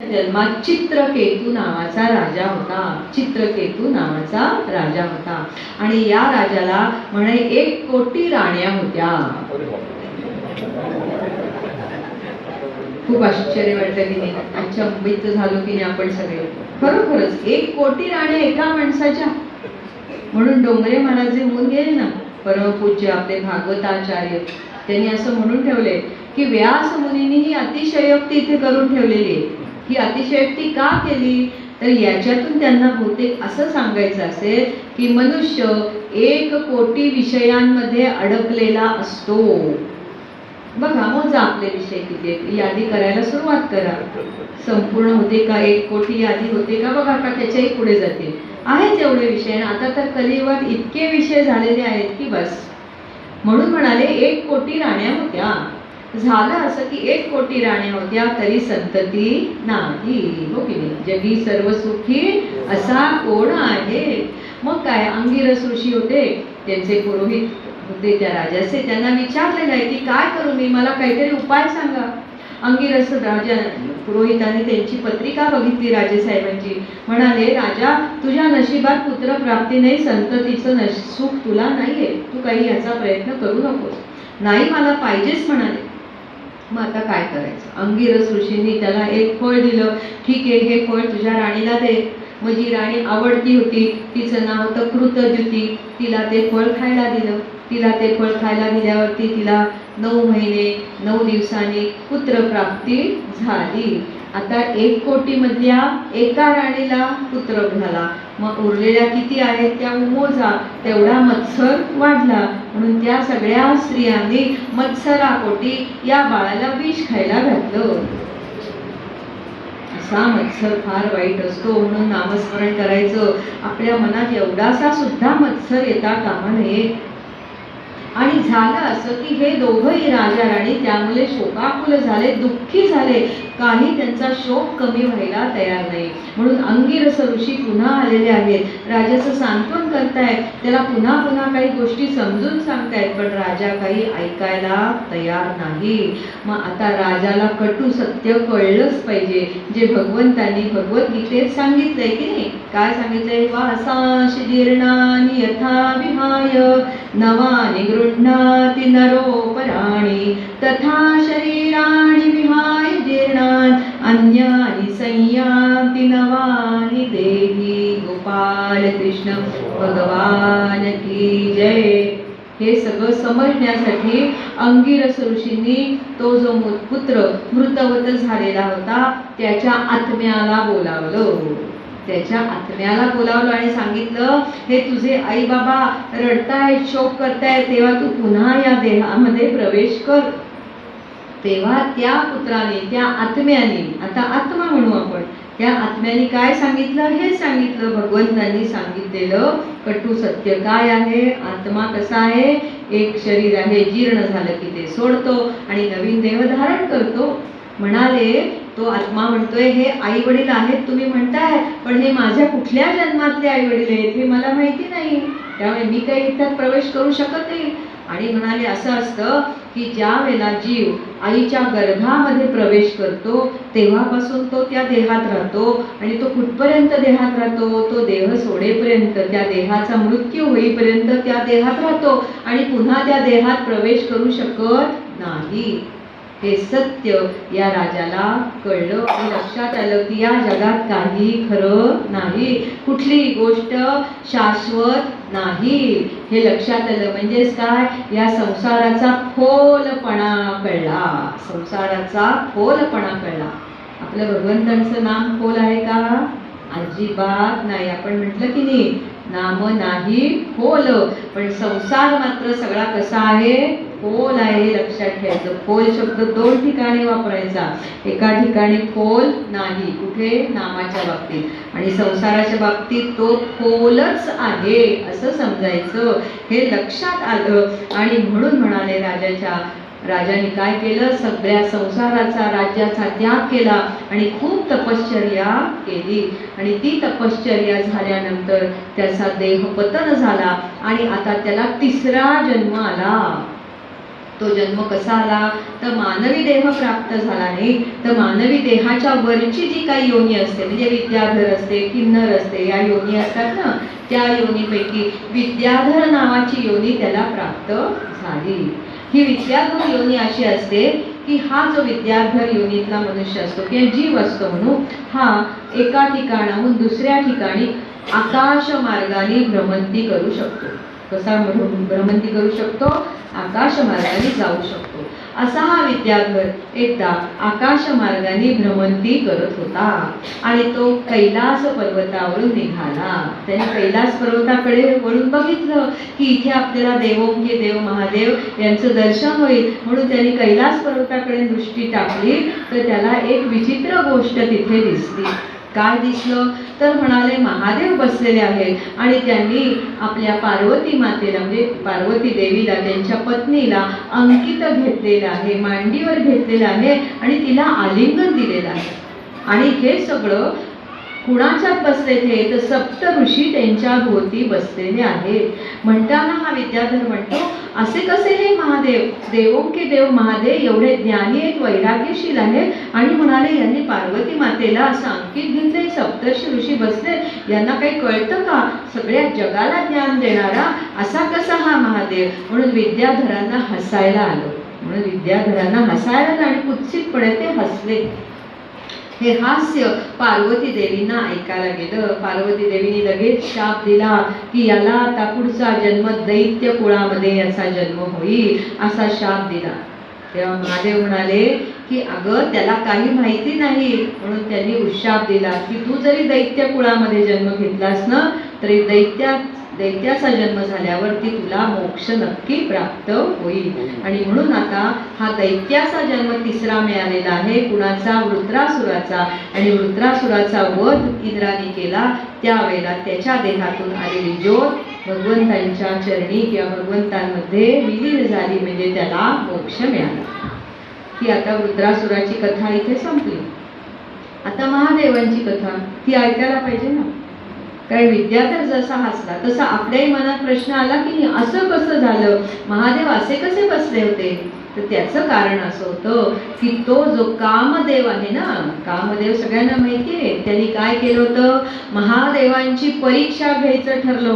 जन्मात चित्रकेतू नावाचा राजा होता. चित्रकेतू नावाचा राजा होता आणि या राजाला म्हणे 1,000,000,000 राण्या होत्या. खूप आश्चर्य वाटतं की नाही, अचंबित झालो की नाही आपण सगळे. खरोखरच 1,000,000,000 राण्या एका माणसाच्या. म्हणून डोंगरे महाराज जे होऊन गेले ना, परमपूज्य आपले भागवताचार्य, त्यांनी असं म्हणून ठेवले की व्यास मुनींनी ही अतिशयोक्ती इथे करून ठेवलेली आहे. ही अतिशयोक्ती का केली तर याच्यातून त्यांना बहुतेक असं सांगायचं असेल की मनुष्य 1,000,000,000 विषयांमध्ये अडकलेला असतो. बघा मोजा आपले विषय किती आहेत, यादी करायला सुरुवात करा. संपूर्ण होते का 1,000,000,000 यादी होते का बघा, का त्याच्याही पुढे जाते. आहेत एवढे विषय. आता तर कलियुगात इतके विषय झालेले आहेत की बस. म्हणून म्हणाले 1,000,000,000 राण्या होत्या. झालं असं की 1,000,000,000 राण्या होत्या तरी संतती नाही. हो की नाही? जगी सर्व सुखी असा कोण आहे. मग काय, अंगिरस ऋषी होते, त्यांचे पुरोहित होते त्या राजाचे. त्यांना विचारलेलं आहे की काय करू मी, मला काहीतरी उपाय सांगा. अंगिरस राजा पुरोहिताने त्यांची पत्रिका बघितली राजेसाहेबांची. म्हणाले राजा, तुझ्या नशिबात पुत्र प्राप्ती नाही, संततीचं सुख तुला नाहीये, तू काही याचा प्रयत्न करू नकोस. नाही मला पाहिजेच म्हणाले. मग आता काय करायचं. अंगिरस ऋषींनी त्याला एक फळ दिलं. ठीक आहे, हे फळ तुझ्या राणीला दे. मग जी राणी आवडती होती, तिचं नाव होतं कृतद्युती, तिला ते फळ खायला दिलं. तिला ते फळ खायला दिल्यावरती तिला 9 महिने 9 दिवसांनी पुत्रप्राप्ती झाली. आता 1,000,000,000 मधल्या एका राणीला पुत्र झाला. मग उरलेल्या किती आहेत त्या मोजा. तेवढा मत्सर वाढला. म्हणून त्या सगळ्या स्त्रियांनी मत्सरापोटी या बाळाला विष खायला घातलं. असा मत्सर फार वाईट असतो. म्हणून नामस्मरण करायचं. आपल्या मनात एवढासा सुद्धा मत्सर येता कामा नये. आणि झालं असं की हे दोघंही राजा राणी त्यामुळे शोकाकुल झाले, दुःखी झाले. काही त्यांचा शोक कमी व्हायला तयार नाही. म्हणून अंगिरस ऋषी पुन्हा आलेले आहेत. राजाचं सांत्वन करतायत, त्याला पुन्हा पुन्हा काही गोष्टी समजून सांगतायत, पण राजा काही ऐकायला तयार नाही. मग आता राजाला कटू सत्य कळलंच पाहिजे, जे भगवंतांनी भगवद्गीतेत सांगितलंय की नाही. काय सांगितलंय, वासांशी जीर्णानि यथा विहाय नवानि गृह्णाति नरोपराणि तथा शरीराणि विहाय जीर्णान् अन्यानि संयाति नवानि देहि. गोपाल कृष्ण भगवान की जय. हे सगळं समजण्यासाठी अंगिरस ऋषींनी तो जो पुत्र मृतवत झालेला होता त्याच्या आत्म्याला बोलावलं. त्याच्या आत्म्याला बोलावलं आणि सांगितलं, हे तुझे आई बाबा रडतायत, शोक करतायत, तेव्हा तू पुन्हा या देहामध्ये प्रवेश कर. तेव्हा त्या पुत्राने, त्या आत्म्याने, आता आत्मा म्हणू आपण, त्या आत्म्याने काय सांगितलं, हे सांगितलं भगवंतांनी सांगितलेलं कटू सत्य काय आहे. आत्मा कसा आहे, एक शरीर आहे, जीर्ण झालं की ते सोडतो आणि नवीन देह धारण करतो. म्हणाले तो आत्मा म्हणतोय, हे आई वडील आहेत तुम्ही म्हणताय, पण हे माझ्या कुठल्या जन्मातले आई वडील आहेत हे मला माहिती नाही, त्यामुळे मी काही त्यात प्रवेश करू शकत नाही. आणि म्हणाले असं असतं की ज्या वेळेला जीव आईच्या गर्भामध्ये प्रवेश करतो तेव्हापासून तो त्या देहात राहतो आणि तो कुठपर्यंत देहात राहतो, तो देह सोडेपर्यंत, त्या देहाचा मृत्यू होईपर्यंत त्या देहात राहतो आणि पुन्हा त्या देहात प्रवेश करू शकत नाही. हे सत्य या राजाला कळलं आणि लक्षात आलं की या जगात काही खरं नाही, कुठली गोष्ट शाश्वत नाही, हे लक्षात आलं. म्हणजेच काय, या संसाराचा खोलपणा कळला. संसाराचा खोलपणा कळला. आपलं भगवंतांचं नाम खोल आहे का? अजिबात नाही. आपण म्हटलं की नाही, नाम नाही खोल, पण संसार मात्र सगळा कसा आहे, खोल आहे, हे लक्षात ठेवायचं. खोल शब्द 2 ठिकाणी वापरायचा. एका ठिकाणी खोल नाही, कुठे, नामाच्या बाबतीत, आणि संसाराच्या बाबतीत तो खोलच आहे असं समजायचं. हे लक्षात आलं आणि म्हणून म्हणाले राजाने काय केलं, सगळ्या संसाराचा, राज्याचा त्याग केला आणि खूप तपश्चर्या केली. आणि ती तपश्चर्या झाल्यानंतर त्याचा देह पतन झाला आणि आता त्याला 3रा जन्म आला. तो जन्म कसा आला तर मानवी देह प्राप्त झाला नाही, तर मानवी देहाच्या वरची जी काही योनी असते म्हणजे विद्याधर असते, किन्नर असते, या योनी असतात ना, त्या योनीपैकी विद्याधर नावाची योनी त्याला प्राप्त झाली. ही विद्याधर योनी अशी असते की हा जो विद्याधर योनीतला मनुष्य असतो किंवा जीव असतो म्हणू, हा एका ठिकाणाहून दुसऱ्या ठिकाणी आकाश मार्गाने भ्रमंती करू शकतो. कसा भ्रमंती करू शकतो? आकाश मार्गाने जाऊ शकतो. असा हा विद्याधर एकदा आकाश मार्गाने भ्रमंती करत होता आणि तो कैलास पर्वतावरून निघाला. त्याने कैलास पर्वताकडे वळून बघितलं की इथे आपल्याला देवोंगे देव महादेव यांचं दर्शन होईल, म्हणून त्यांनी कैलास पर्वताकडे दृष्टी टाकली तर त्याला एक विचित्र गोष्ट तिथे दिसली. काय दिसलं तर म्हणाले महादेव बसलेले आहेत आणि त्यांनी आपल्या पार्वती मातेला म्हणजे पार्वती देवीला त्यांच्या पत्नीला अंकित घेतलेलं आहे, मांडीवर घेतलेलं आहे आणि तिला आलिंगन दिलेलं आहे. आणि हे सगळं कुणाच्यात बसले ते तर सप्त ऋषी त्यांच्या भोवती बसलेले आहेत. म्हणताना हा विद्याधर म्हणतो असे कसे हे महादेव, देवोंके देव महादेव एवढे ज्ञानी आहेत, वैराग्यशील आहेत आणि म्हणाले यांनी पार्वती मातेला असं अंकित घेतले, सप्तर्षी ऋषी बसले, यांना काही कळतं का? सगळ्या जगाला ज्ञान देणारा असा कसा हा महादेव? म्हणून विद्याधरांना हसायला आलं. म्हणून विद्याधरांना हसायला आलं आणि कुत्सितपणे ते हसले. हे हास्य पार्वती देवींना ऐकायला गेलं. पार्वती देवीने लगेच शाप दिला की याला आता पुढचा जन्म दैत्य कुळामध्ये याचा जन्म होईल, असा शाप दिला. तेव्हा महादेव म्हणाले की अगं त्याला काही माहिती नाही, म्हणून त्यांनी उशाप दिला की तू जरी दैत्य कुळामध्ये जन्म घेतलास ना तरी दैत्याचा जन्म झाल्यावरती तुला मोक्ष नक्की प्राप्त होईल. आणि म्हणून आता हा दैत्याचा जन्म तिसरा मिळालेला आहे. कुणाचा? वृत्रासुराचा. आणि वृत्रासुराचा वध इंद्राने केला त्यावेळेला त्याच्या देहातून आलेली ज्योत भगवंतांच्या चरणी किंवा भगवंतांमध्ये विलीन झाली, म्हणजे त्याला मोक्ष मिळाला. ही आता वृत्रासुराची कथा इथे संपली. आता महादेवांची कथा ती ऐकायला पाहिजे ना, कारण विद्याधर जसा हसला तसा आपल्याही मनात प्रश्न आला की असं कसं झालं, महादेव असे कसे बसले होते? तर त्याचं कारण असं होतं की तो जो कामदेव आहे ना, कामदेव सगळ्यांना माहिती आहे, त्यांनी काय केलं होतं, महादेवांची परीक्षा घ्यायचं ठरवलं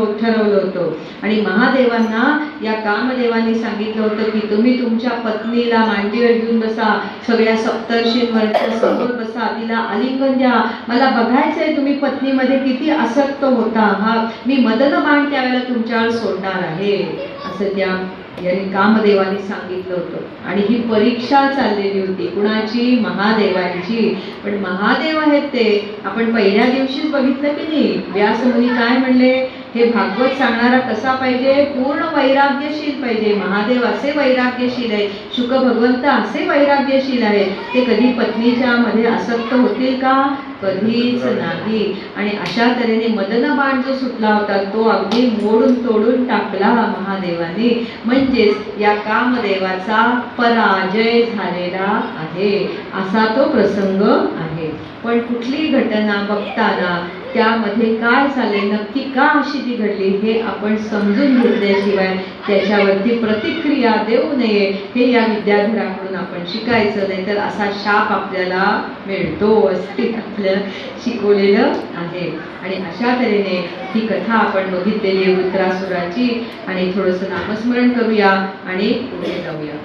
होतं. आणि महादेवांना या कामदेवांनी सांगितलं होतं की तुम्ही तुमच्या पत्नीला मांडीवर घेऊन बसा, सगळ्या सप्तर्षींवरच्या समोर बसा, तिला आलिंगन द्या, मला बघायचंय तुम्ही पत्नीमध्ये किती आसक्त होता, हा मी मदन बाण त्यावेळेला तुमच्यावर सोडणार आहे, असं त्या यांनी कामदेवाने सांगितलं होतं. आणि ही परीक्षा चाललेली होती कुणाची? महादेवांची. पण महादेव आहेत ते आपण पहिल्या दिवशीच बघितलं की नाही, व्यासमुनी काय म्हणले, हे भागवत सांगणारा कसा पाहिजे? पूर्ण वैराग्यशील पाहिजे. महादेव असे वैराग्यशील आहे, शुक भगवंत असे वैराग्यशील आहे, ते कधी पत्नीच्या मध्ये आसक्त होतील का? कधीच नाही. आणि अशा तऱ्हेने मदन बाण जो सुटला होता तो अगदी मोडून तोडून टाकला महादेवाने. म्हणजेच या कामदेवाचा पराजय झालेला आहे, असा तो प्रसंग आहे. पण कुठली घटना बघताना त्यामध्ये काय झाले, नक्की का अशी ती घडली, हे आपण समजून घेतल्याशिवाय त्याच्यावरती प्रतिक्रिया देऊ नये, हे या विद्याधराकडून आपण शिकायचं. नाही तर असा शाप आपल्याला मिळतो असं आपल्याला शिकवलेलं आहे. आणि अशा तऱ्हेने ही कथा आपण बघितलेली वृत्रासुराची. आणि थोडंसं नामस्मरण करूया आणि पुढे जाऊया.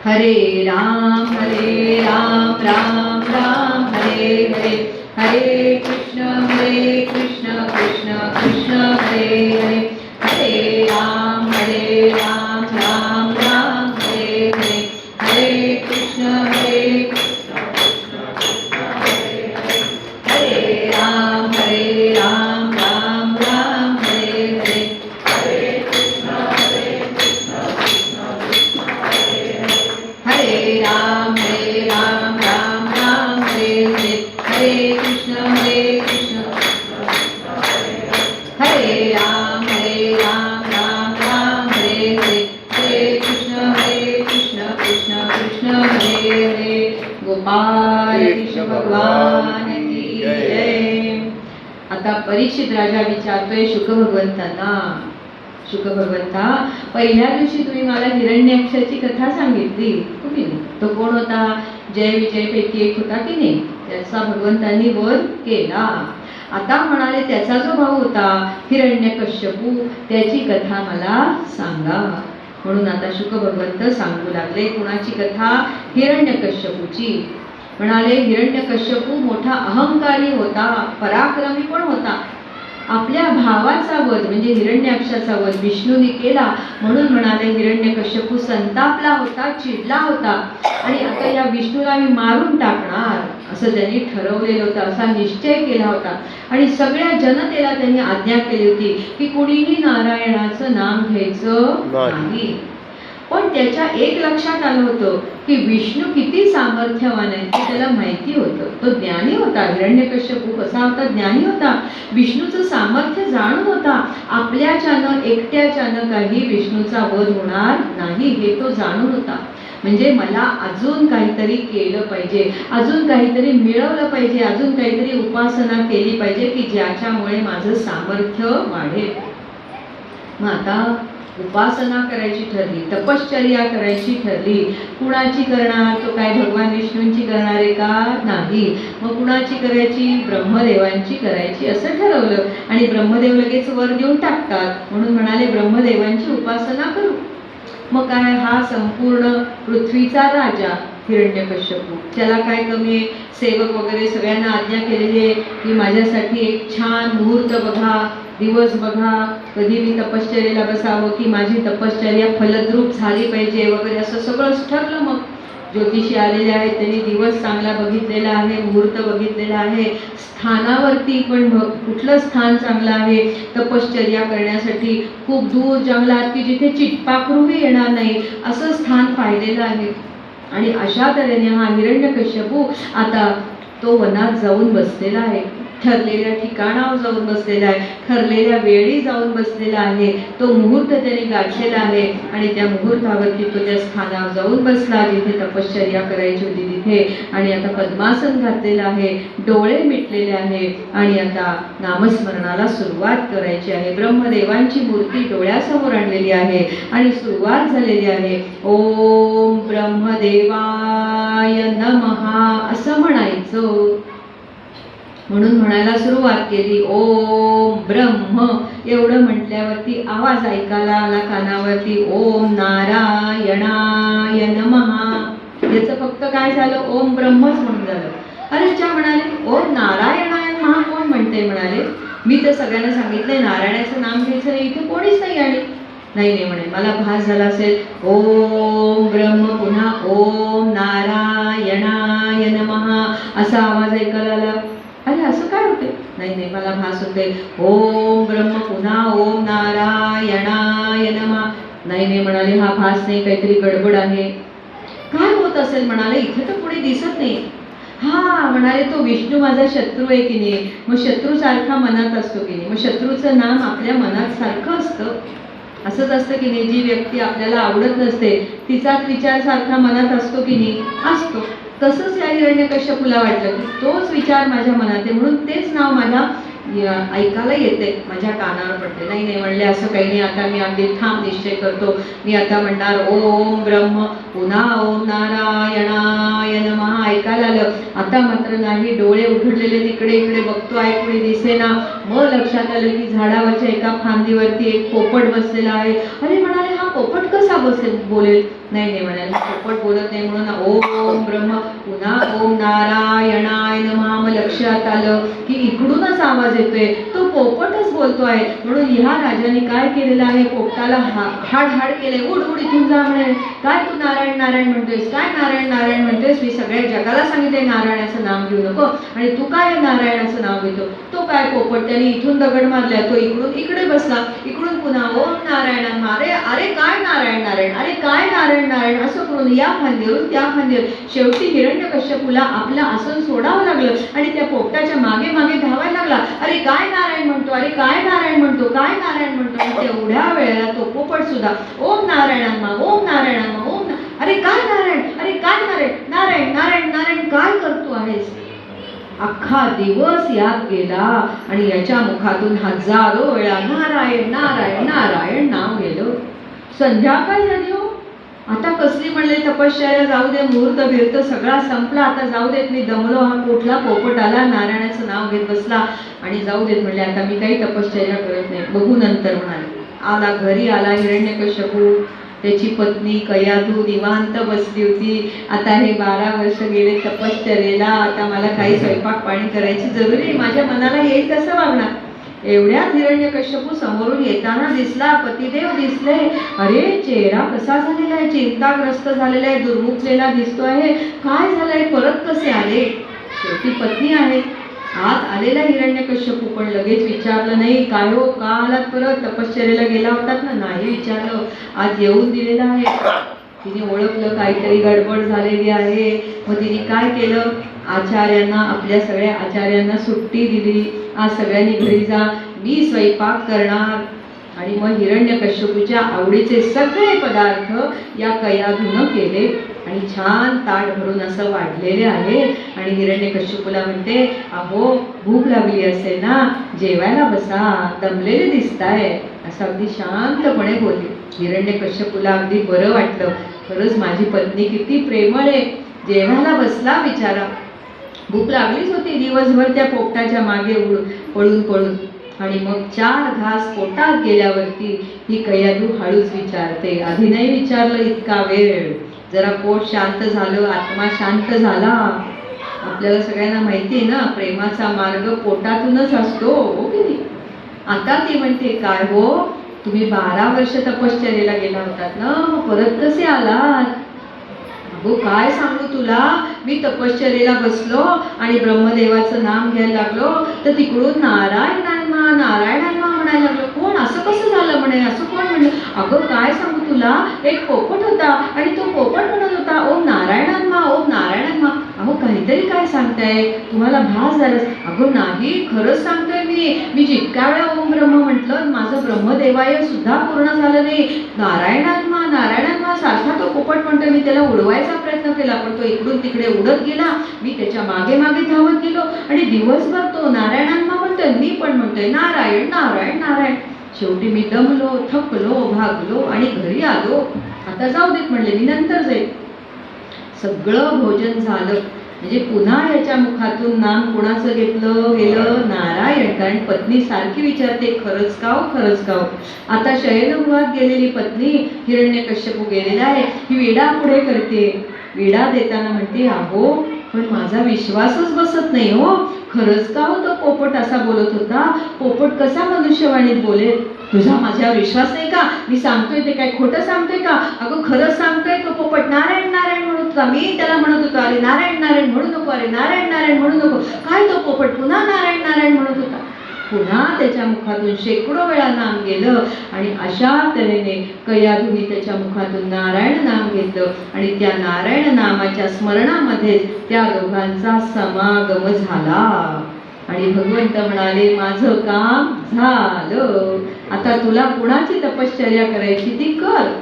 हरे राम राम राम हरे हरे, हरे कृष्ण कृष्ण कृष्ण हरे हरे, हरे राम राम राम हरे हरे, हरे कृष्ण कृष्ण कृष्ण हरे हरे, हरे राम राम राम हरे हरे, हरे कृष्ण कृष्ण कृष्ण हरे हरे, हरे राम राम हरे हरे, हरे कृष्ण कृष्ण हरे राम राम हरे हरे, हरे कृष्ण कृष्ण कृष्ण हरे हरे. गोपाल कृष्ण भगवान की जय. आता परीक्षित राजा विचारतोय शुक भगवंतांना, शुक भगवंता, पहिल्या दिवशी तुम्ही मला हिरण्याक्षाची कथा सांगितली हो की नाही? तो कोण होता? जय विजय पैकी एक होता की नाही? त्याचा भगवंतांनी वध केला. आता म्हणाले त्याचा जो भाऊ होता हिरण्यकश्यपू, त्याची कथा मला सांगा. म्हणून आता शुक भगवंत सांगू लागले. कुणाची कथा? हिरण्यकश्यपूची. म्हणाले हिरण्यकश्यपू मोठा अहंकारी होता, पराक्रमी पण होता. आपल्या भावाचा वध म्हणजे हिरण्याक्षाचा वध विष्णूने केला. म्हणून म्हणाले हिरण्यकश्यपू संतापला होता, चिडला होता आणि आता या विष्णूला मी मारून टाकणार असं त्यांनी ठरवलेलं होतं, असा निश्चय केला होता. आणि सगळ्या जनतेला त्यांनी आज्ञा केली होती की कुणीही नारायणाचं नाम घ्यायचं नाही. पण त्याच्या एक लक्षात आलं होतं की विष्णू किती सामर्थ्यवान आहे ते त्याला माहिती होतं. तो ज्ञानी होता. हिरण्यकश्यपू कसा होता? ज्ञानी होता. विष्णूचं सामर्थ्य जाणून होता. आपल्याच्यानं एकट्याच्यानं काही विष्णूचा वध होणार नाही हे तो जाणून होता. म्हणजे मला अजून काहीतरी केलं पाहिजे, अजून काहीतरी मिळवलं पाहिजे, अजून काहीतरी उपासना केली पाहिजे की ज्याच्यामुळे माझं सामर्थ्य वाढेल. मग आता उपासना करायची ठरली, तपश्चर्या करायची ठरली. कुणाची करणार? तो काय भगवान विष्णूंची करणार आहे का? नाही. मग कुणाची करायची? ब्रह्मदेवांची करायची असं ठरवलं. आणि ब्रह्मदेव लगेच वर देऊन टाकतात म्हणून म्हणाले ब्रह्मदेवांची उपासना करू. मग काय? हा संपूर्ण पृथ्वीचा राजा हिरण्यकश्यपू, त्याला काय कमी आहे? सेवक वगैरे सगळ्यांना आज्ञा केलेली आहे की माझ्यासाठी एक छान मुहूर्त बघा, दिवस बघा, कधी मी तपश्चर्येला बसावं की माझी तपश्चर्या फलद्रूप झाली पाहिजे वगैरे असं सगळंच ठरलं. मग ज्योतिषी आलेले आहेत, त्यांनी दिवस चांगला बघितलेला आहे, मुहूर्त बघितलेला आहे. स्थानावरती पण कुठलं स्थान चांगलं आहे तपश्चर्या करण्यासाठी? खूप दूर जंगलात की जिथे चिटपाखरूही येणार नाही असं स्थान पाहिलेलं आहे. आणि अशा तऱ्हेने हा हिरण्यकश्यपू आता तो वनात जाऊन बसलेला आहे, ठरलेल्या ठिकाणावर जाऊन बसलेला आहे, ठरलेल्या वेळी जाऊन बसलेला आहे. तो मुहूर्त त्याने गाठलेला आहे आणि त्या मुहूर्तावरती तो त्या स्थानावर जाऊन बसला जिथे तपश्चर्या करायची होती तिथे. आणि आता पद्मासन घातलेलं आहे, डोळे मिटलेले आहे आणि आता नामस्मरणाला सुरुवात करायची आहे. ब्रह्मदेवांची मूर्ती डोळ्यासमोर आणलेली आहे आणि सुरुवात झालेली आहे. ओम ब्रह्मदेवाय नमः असं म्हणायचं. म्हणून म्हणायला सुरुवात केली ओम ब्रह्म. एवढं म्हटल्यावरती आवाज ऐकायला आला कानावरती, ओम नारायणाय नमः. याचं फक्त काय झालं? ओम ब्रह्मच म्हणून झालं. अरे च्या म्हणाले ओम नारायणाय नमः कोण म्हणते? म्हणाले मी तर सगळ्यांना सांगितलंय नारायणाचं नाम घ्यायचं नाही, इथे कोणीच नाही. आणि नाही म्हणे, मला भास झाला असेल. ओम ब्रह्म पुन्हा ओम नारायणाय नमः असा आवाज ऐकायला आला. अरे असं काय होते? नाही मला भास होते. ओम ब्रह्म पुन्हा ओम नारायणाय नमः. नाही म्हणाले, हा भास नाही, काहीतरी गडबड आहे. काय होत असेल? म्हणाले इथे तर कोणी दिसत नाही. हा म्हणाले तो विष्णू माझा शत्रू आहे की नाही, मग शत्रू सारखा मनात असतो की नाही, मग शत्रूचं नाम आपल्या मनात सारखं असतं. असंच असतं की नाही, जी व्यक्ती आपल्याला आवडत नसते तिचाच विचार सारखा मनात असतो की नाही? असतो. तसंच या हिरण्यकश्यपूला वाटलं की तोच विचार माझ्या मनात आहे म्हणून तेच नाव माझ्या ऐकायला येते, माझ्या कानावर पडते. नाही म्हणले असं काही नाही, आता मी अगदी ठाम निश्चय करतो. मी आता म्हणणार ओम ब्रह्म पुन्हा ओम नारायणाय नमः ऐकायला आलं. आता मात्र नाही, डोळे उघडलेले तिकडे इकडे बघतो आहे, कोणी दिसेना. मग लक्षात आलं की झाडावरच्या एका फांदीवरती एक पोपट बसलेला आहे. अरे म्हणाले हा पोपट कसा बोलेल? नाही म्हणाले पोपट बोलत नाही म्हणून ओम ब्रह्म पुन्हा ओम नारायणाय नमः. मग लक्षात आलं की इकडूनच आवाज येतोय, तो पोपटच बोलतो आहे. म्हणून ह्या राजाने काय केलेलं आहे? पोपटाला हाड केलंय. उड इथून जा म्हणे. काय तू नारायण नारायण म्हणतोयस? काय नारायण नारायण म्हणतोयस? मी सगळ्या जगाला सांगितलंय नारायणाचं नाव घेऊ नको आणि तू काय नारायणाचं नाव घेतो? तो काय पोपट? त्याने इथून दगड मारलाय, तो इकडून इकडे बसला, इकडून पुन्हा ओम नारायण. अरे काय नारायण नारायण, अरे काय नारायण नारायण असं करून या फांदीवरून त्या फांदीवर शेवटी हिरण्यकश्यपूला आपलं आसन सोडावं लागलं आणि त्या पोपटाच्या मागे मागे धावायला लागला. अरे काय नारायण म्हणतो, अरे काय नारायण म्हणतो, काय नारायण म्हणतो. तेवढ्या वेळेला तो पोपट सुद्धा ओम नारायण ओम नारायण अरे काय नारायण, अरे काय नारायण नारायण नारायण नारायण काय करतो आहेस? अख्खा दिवस यात गेला आणि याच्या मुखातून हजारो वेळा नारायण नारायण नारायण नाव गेलं. संध्याकाळ झाली हो. आता कसली म्हणले तपश्चर्या, जाऊ दे, मुहूर्त बिहूर्त सगळा संपला, आता जाऊ देत, मी दमलो, हा कुठला पोपट आला, नारायणाचं नाव घेत बसला आणि जाऊ देत म्हणले, आता मी काही तपश्चर्या करत नाही, बघू नंतर म्हणाले. आला घरी, आला हिरण्यकश्यपू, त्याची पत्नी कयाधू निवांत बसली होती. आता हे 12 वर्ष गेले तपश्चर्येला, आता मला काही स्वयंपाक पाणी करायची जरुरी आहे, माझ्या मनाला येईल तसं वागणार. एवढ्यात हिरण्यकश्यपू समोरून येताना दिसला, पतिदेव दिसले. अरे, चेहरा कसा झालेला आहे, चिंताग्रस्त झालेला आहे, दुर्मुखलेला दिसतो आहे, काय झालंय, परत कसे आले? शेवटी पत्नी आहे. आत आलेला हिरण्यकश्यपू पण लगेच विचारलं नाही, काय हो, का आलात परत, तपश्चर्येला गेला होतात ना? नाही विचारलं, आज येऊन दिलेलं आहे. तिने ओळखलं काहीतरी गडबड झालेली आहे. मग तिने काय केलं, आचार्यांना, आपल्या सगळ्या आचार्यांना सुट्टी दिली, आज सगळ्यांनी घरी जा, मी स्वयंपाक करणार. आणि मग हिरण्यकश्यपूच्या आवडीचे सगळे पदार्थ या कयाधूनं केले आणि छान ताट भरून असं वाढलेले आहे. आणि हिरण्यकश्यपूला म्हणते, अहो, भूक लागली असेल ना, जेवायला बसा, दमलेले दिसताय, असं अगदी शांतपणे बोलली. हिरण्यकश्यपूला अगदी बरं वाटलं, खरंच माझी पत्नी किती प्रेमळ आहे, जेवायला बसला बिचारा. भूक लागलीच होती दिवसभर त्या पोपटाच्या मागे पळून पळून. आणि मग 4 घास पोटात गेल्यावरती ही कयाधू हळूच विचारते, आधी नाही विचारलं इतका वेळ, जरा पोट शांत झालं, आत्मा शांत झाला. आपल्याला सगळ्यांना माहिती आहे ना, प्रेमाचा मार्ग पोटातूनच असतो, हो की नाही? आता ती म्हणते, काय हो, तुम्ही 12 वर्ष तपश्चर्येला गेला होतात ना, परत कसे आलात? अगो, काय सांगू तुला, मी तपश्चर्येला बसलो आणि ब्रह्मदेवाचं नाम घ्यायला लागलो, तर तिकडून नारायणान्मा नारायणान्मा म्हणायला लागलो. कोण, असं कसं झालं म्हणे, असं कोण म्हणलं? अगं, काय सांगू तुला, एक पोपट होता आणि तो पोपट म्हणत होता, ओम नारायणान्मा, ओम नारायणान्मा. अहो, काहीतरी काय सांगताय, तुम्हाला भास झालं? अगं नाही, खरंच सांगतोय मी जितक्या वेळा ओम ब्रह्म म्हटलं, माझं ब्रह्मदेवाय सुद्धा पूर्ण झालं नाही. नारायणान्मा नारायणान्मा सारखा तो पोपट म्हणतोय, मी त्याला उडवायचा प्रयत्न केला, पण तो इकडून तिकडे उडत गेला, मी त्याच्या मागे मागे धावत गेलो आणि दिवसभर तो नारायणान्मा म्हणतोय, मी पण म्हणतोय नारायण नारायण नारायण. शेवटी मी दमलो, थकलो, भागलो आणि घरी आलो. आता जाऊ देत म्हणले, मी नंतर जाईल. सगळं भोजन झालं म्हणजे पुन्हा याच्या मुखातून नाम कोणाचं घेतलं गेलं, नारायण. कारण पत्नी सारखी विचारते, खरंच काव, खरंच काव. आता शयनगृहात गेलेली पत्नी, हिरण्यकश्यपू गेलेला आहे, ही विडा पुढे करते. विडा देताना म्हणते, अहो, पण माझा विश्वासच बसत नाही हो, खरंच का हो तो पोपट असा बोलत होता, पोपट कसा मनुष्यवाणीत बोलेल, तुझा माझ्यावर विश्वास नाही का, मी सांगतोय ते काय खोटं सांगतोय का? अगं, खरंच सांगतोय, तो पोपट नारायण नारायण म्हणत होता, मी त्याला म्हणत होतो, अरे नारायण नारायण म्हणू नको, अरे नारायण नारायण म्हणू नको. काय तो पोपट पुन्हा नारायण नारायण म्हणत होता. पुन्हा त्याच्या मुखातून शेकडो वेळा नाम गेलं आणि अशा तऱ्हेने कयाधूने त्याच्या मुखातून नारायण नाम घेतलं आणि त्या नारायण नामाच्या स्मरणामध्ये त्या दोघांचा समागम झाला. आणि भगवंत म्हणाले, माझं काम झालं, आता तुला कुणाची तपश्चर्या करायची ती कर.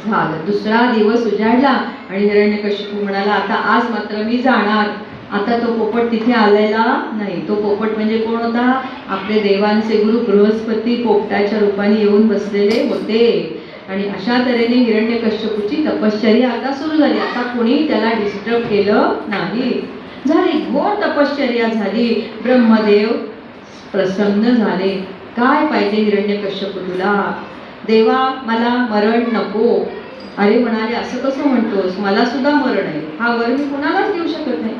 झालं. दुसरा दिवस उजाडला आणि हिरण्यकश्यपू म्हणाला, आता आज मात्र मी जाणार. आता तो पोपट तिथे आलेला नाही. तो पोपट म्हणजे कोण होता? आपले देवांचे गुरु बृहस्पती पोपटाच्या रूपाने येऊन बसलेले होते. आणि अशा तऱ्हेने हिरण्यकश्यपूची तपश्चर्या आता सुरू झाली. आता कोणी त्याला डिस्टर्ब केलं नाही. झाली, घोर तपश्चर्या झाली. ब्रह्मदेव प्रसन्न झाले. काय पाहिजे हिरण्यकश्यपू तुला? देवा, मला मरण नको. अरे म्हणाले, असं कसं म्हणतोस, मला सुद्धा मरण आहे, हा वर मी कुणालाच देऊ शकत नाही.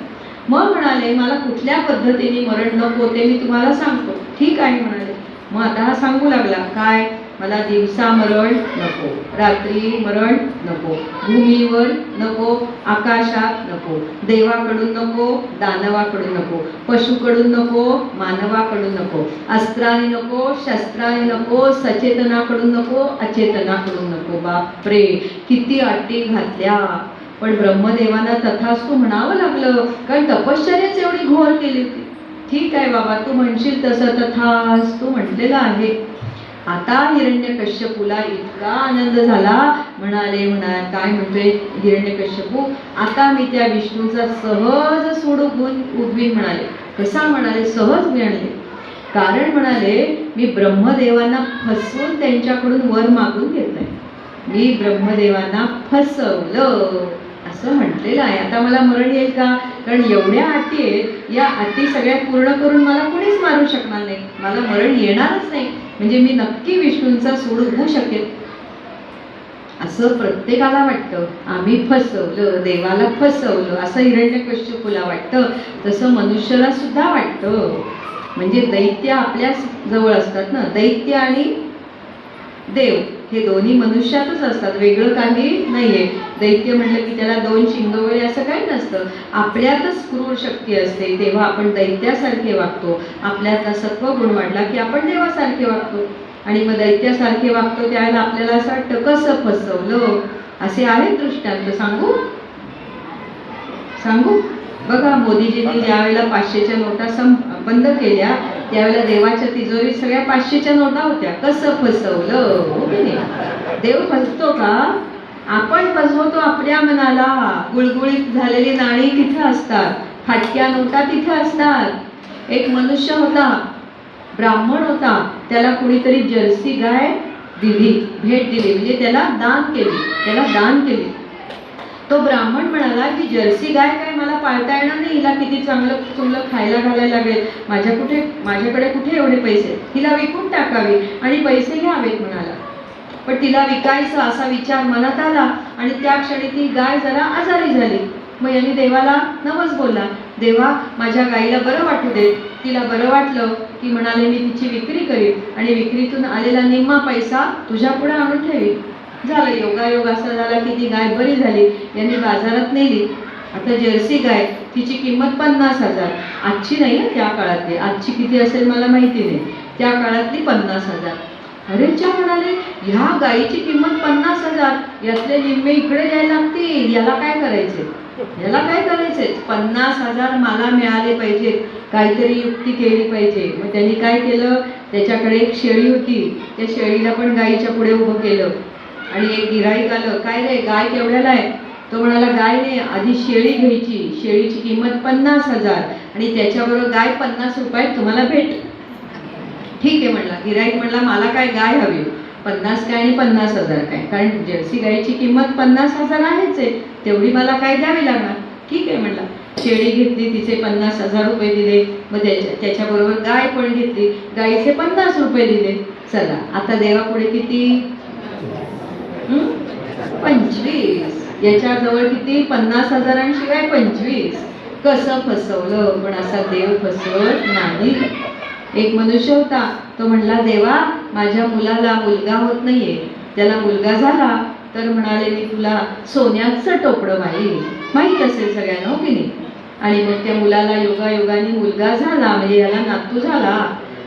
मग म्हणाले, मला कुठल्या पद्धतीने मरण नको ते मी तुम्हाला सांगतो. ठीक आहे म्हणाले. मग आता हा सांगू लागला, काय? मला दिवसा मरण नको, रात्री मरण नको, भूमीवर नको, आकाशात नको, देवाकडून नको, दानवाकडून नको, पशुकडून नको, मानवाकडून नको, अस्त्राने नको, शस्त्राने नको, सचेतनाकडून नको, अचेतनाकडून नको. बापरे, किती अटी घातल्या. पण ब्रह्मदेवांना तथास्तु म्हणावं लागलं, कारण तपश्चर्याच एवढी घोर केली होती. ठीक आहे बाबा, तू म्हणशील तसं तथास्तु म्हटलेलं आहे. आता हिरण्यकश्यपूला इतका आनंद झाला, काय म्हणतोय हिरण्यकश्यपू, आता मी त्या विष्णूचा सहज सूड उगवीन म्हणाले. कसा म्हणाले? सहज मिळाले. कारण म्हणाले, मी ब्रह्मदेवांना फसवून त्यांच्याकडून वर मागून घेतलाय. मी ब्रह्मदेवांना फसवलं असं म्हटलेलं आहे. आता मला मरण येईल का? कारण एवढ्या अटी आहेत, या अटी सगळ्या पूर्ण करून मला कोणीच मारू शकणार नाही, मला मरण येणारच नाही. म्हणजे मी नक्की विष्णूंचा सूड उगवू शकेल असं प्रत्येकाला वाटतं. आम्ही फसवलं, देवाला फसवलं असं हिरण्यकश्यपूला वाटतं. तसं मनुष्याला सुद्धा वाटतं. म्हणजे दैत्य आपल्या जवळ असतात ना, दैत्य आणि देव हे दोन्ही मनुष्यातच असतात, वेगळं काही नाहीये. दैत्य म्हटलं की त्याला दोन शिंग वगैरे असं काही नसतं, आपल्यातच क्रूर शक्ती असते, तेव्हा आपण दैत्यासारखे वागतो. आपल्यातला सत्वगुण वाढला की आपण देवासारखे वागतो, आणि मग दैत्यासारखे वागतो त्यावेळेला आपल्याला असं वाटतं कसं फसवलं. असे आहेत दृष्टांत. सांगू सांगू बघा, मोदीजींनी ज्यावेळेला 500च्या नोटा बंद केल्या त्यावेळेला देवाच्या तिजोरीत सगळ्या 500च्या नोटा होत्या. कसं फसवलं. देव फसतो का? आपण फसवतो आपल्या मनाला. गुळगुळीत झालेली नाणी तिथे असतात, फाटक्या नोटा तिथे असतात. एक मनुष्य होता, ब्राह्मण होता, त्याला कुणीतरी जर्सी गाय दिली, भेट दिली, म्हणजे त्याला दान केली. तो ब्राह्मण म्हणाला की जर्सी गाय काय मला पाळता येणार नाही, हिला किती चांगलं खायला घालायला लागेल, माझ्याकडे कुठे एवढे पैसे, हिला विकून टाकावी आणि पैसे घ्यावेत म्हणाला. पण तिला विकायचं असा विचार मनात आला आणि त्या क्षणी ती गाय जरा आजारी झाली. मग यांनी देवाला नवस बोलला, देवा माझ्या गाईला बरं वाटू दे. तिला बरं वाटलं की म्हणाले मी तिची विक्री करीन आणि विक्रीतून आलेला निम्मा पैसा तुझ्या पुढे आणून ठेवी. झालं, योगायोग असा झाला की ती गाय बरी झाली. यांनी बाजारात नेली. आता जर्सी गाय, तिची किंमत 50,000. आजची नाही ना, त्या काळातली. आजची किती असेल मला माहिती नाही, त्या काळातली 50,000. अरे च्या म्हणाले, ह्या गायीची किंमत 50,000, यातले निम्मे इकडे द्यायला लागतील, याला काय करायचे? 50,000 मला मिळाले पाहिजेत, काहीतरी युक्ती केली पाहिजे. मग त्यांनी काय केलं, त्याच्याकडे एक शेळी होती, त्या शेळीला पण गायीच्या पुढे उभं केलं आणि एक गिऱ्हाईक आलं. काय रे, गाय केवढ्याला आहे? तो म्हणाला, गाय नाही, आधी शेळी घ्यायची, शेळीची किंमत 50,000 आणि त्याच्याबरोबर गाय 50 रुपयात तुम्हाला भेट. ठीक आहे म्हणला. गिऱ्हाईक म्हणला, मला काय गाय हवी, 50 काय आणि 50,000 काय, कारण जर्सी गायीची किंमत 50,000 आहेच आहे, तेवढी मला काय द्यावी लागणार. ठीक आहे म्हणला. शेळी घेतली, तिचे 50,000 रुपये दिले. मग त्याच्याबरोबर गाय पण घेतली, गायीचे 50 रुपये दिले. चला, आता देवापुढे किती? 25. याच्याजवळ किती? 50,000 शिवाय 25. कसं फसवलं. पण असा देव फसवत नाही. एक मनुष्य होता, तो म्हणला, देवा माझ्या मुलाला मुलगा होत नाहीये, त्याला मुलगा झाला तर म्हणाले मी तुला सोन्याचं टोपडं माहीत असेल सगळ्यांना, हो की नाही. आणि मग त्या मुलाला योगायोगाने मुलगा झाला, म्हणजे याला नातू झाला.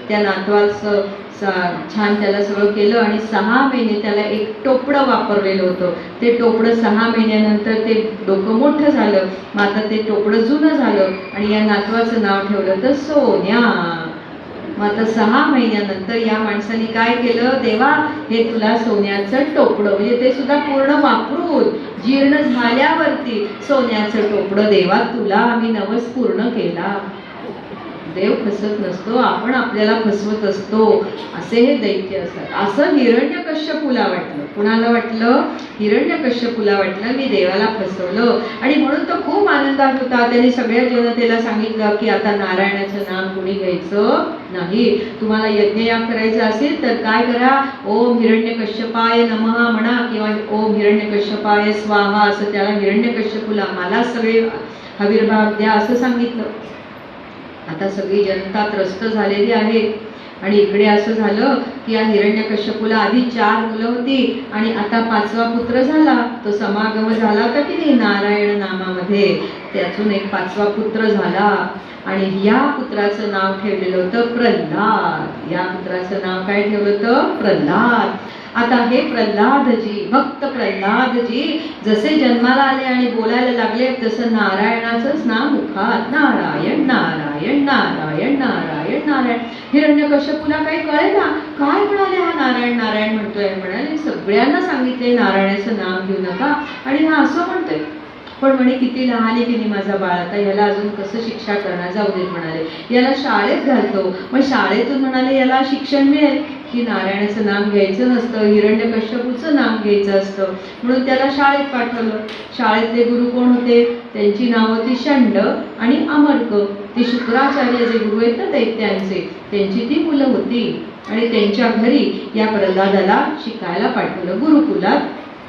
त्या नातवाचं छान त्याला सगळं केलं आणि 6 महिने त्याला एक टोपडं वापरलेलं होतं. ते टोपडं 6 महिन्यानंतर ते डोकं मोठं झालं. मग आता ते टोपडं जुनं झालं आणि या नातवाचं नाव ठेवलं तर सोन्या. मग आता 6 महिन्यानंतर या माणसाने काय केलं, देवा हे तुला सोन्याचं टोपडं, म्हणजे ते सुद्धा पूर्ण वापरून जीर्ण झाल्यावरती सोन्याचं टोपडं देवा तुला आम्ही नवस पूर्ण केला. देव फसत नसतो, आपण आपल्याला फसवत असतो. असे हे दैत्य असतात. असं हिरण्यकश्यपूला वाटलं. कुणाला वाटलं? हिरण्यकश्यपूला वाटलं मी देवाला फसवलं. आणि म्हणून तो खूप आनंदात होता. त्याने सगळ्या जनतेला सांगितलं की आता नारायणाचं नाम कोणी घ्यायचं नाही. तुम्हाला यज्ञयाग करायचं असेल तर काय करा, ओम हिरण्यकश्यपाय नमः म्हणा किंवा ओम हिरण्यकश्यपाय स्वाहा, असं त्याला हिरण्यकश्यपूला मला सगळे आविर्भाव द्या असं सांगितलं. आता सगळी जनता त्रस्त झालेली आहे. आणि इकडे असं झालं की या हिरण्यकश्यपूला आधी 4 मुलं होती आणि आता 5वा पुत्र झाला. तो समागम झाला होता की नाही नारायण नामामध्ये, त्यातून एक 5वा पुत्र झाला. आणि या पुत्राचं नाव ठेवलेलं होतं प्रल्हाद. या पुत्राचं नाव काय ठेवलं होतं? प्रल्हाद. आता हे प्रल्हादजी, भक्त प्रल्हादजी जसे जन्माला आले आणि बोलायला लागले तसं नारायणाचंच नाव मुखात, नारायण नारायण नारायण नारायण नारायण नारायण. हिरण्यकश्यपूला काही कळेना, काय म्हणाले हा नारायण नारायण म्हणतोय. म्हणाले सगळ्यांना सांगितले नारायणाचं नाव घेऊ नका आणि हा असं म्हणतोय. पण म्हणे किती लहान आहे की नाही माझा बाळ, आता याला अजून कसं शिक्षा करणार, जाऊ देत म्हणाले. याला शाळेत घालतो. मग शाळेतून म्हणाले याला शिक्षण मिळेल की नारायणाचं नाम घ्यायचं नसतं, हिरण्यकश्यपूचं नाम घ्यायचं असतं. म्हणून त्याला शाळेत पाठवलं. शाळेतले गुरु कोण होते, त्यांची नावं होती षंड आणि अमर्क. ते शुक्राचार्य जे गुरु आहेत ना दैत्यांचे, त्यांची ती मुलं होती. आणि त्यांच्या घरी या प्रल्हादाला शिकायला पाठवलं, गुरुकुलात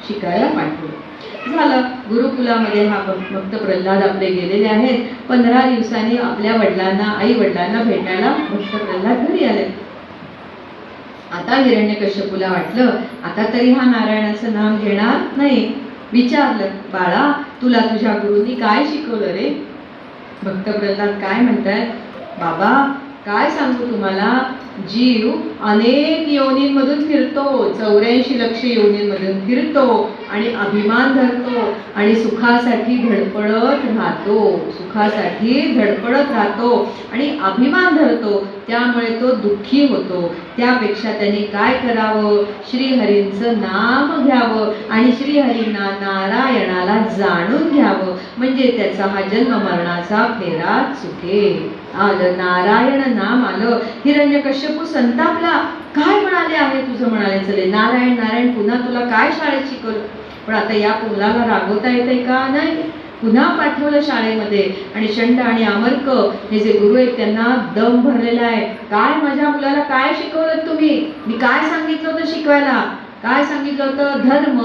शिकायला पाठवलं. झालं. गुरुकुलामध्ये हा भक्त प्रल्हाद आपले गेलेले आहेत. 15 दिवसांनी आपल्या वडिलांना, आई वडिलांना भेटायला भक्त प्रल्हाद घरी आले. आता हिरण्यकश्यपूला वाटलं आता तरी हा नारायणाचं नाम घेणार नाही. विचारलं, बाळा तुला तुझ्या गुरुंनी काय शिकवलं रे? भक्त प्रल्हाद काय म्हणतात, बाबा काय सांगू तुम्हाला, जीव अनेक योनींमधून फिरतो, 84 लक्ष योनींमधून फिरतो आणि अभिमान धरतो आणि सुखासाठी धडपडत राहतो, सुखासाठी धडपडत राहतो आणि अभिमान धरतो. त्यामुळे तो दुःखी होतो. त्यापेक्षा त्याने काय करावं, श्रीहरींचं नाम घ्यावं आणि श्रीहरींना नारायणाला जाणून घ्यावं, म्हणजे त्याचा हा जन्म मरणाचा फेरा चुकेल. आलं नारायण नाम आलं. हिरण्यकश्यपू संतापला, काय म्हणाले आहे तुझं, म्हणाले चले नारायण नारायण, पुन्हा तुला काय शाळेत शिकवलं. पण आता या मुलाला रागवता येते का, नाही. पुन्हा पाठवलं शाळेमध्ये आणि षंड आणि अमर्क हे जे गुरु आहेत त्यांना दम भरलेला आहे. काय माझ्या मुलाला काय शिकवलं तुम्ही, मी काय सांगितलं होतं शिकवायला, काय सांगितलं होतं, धर्म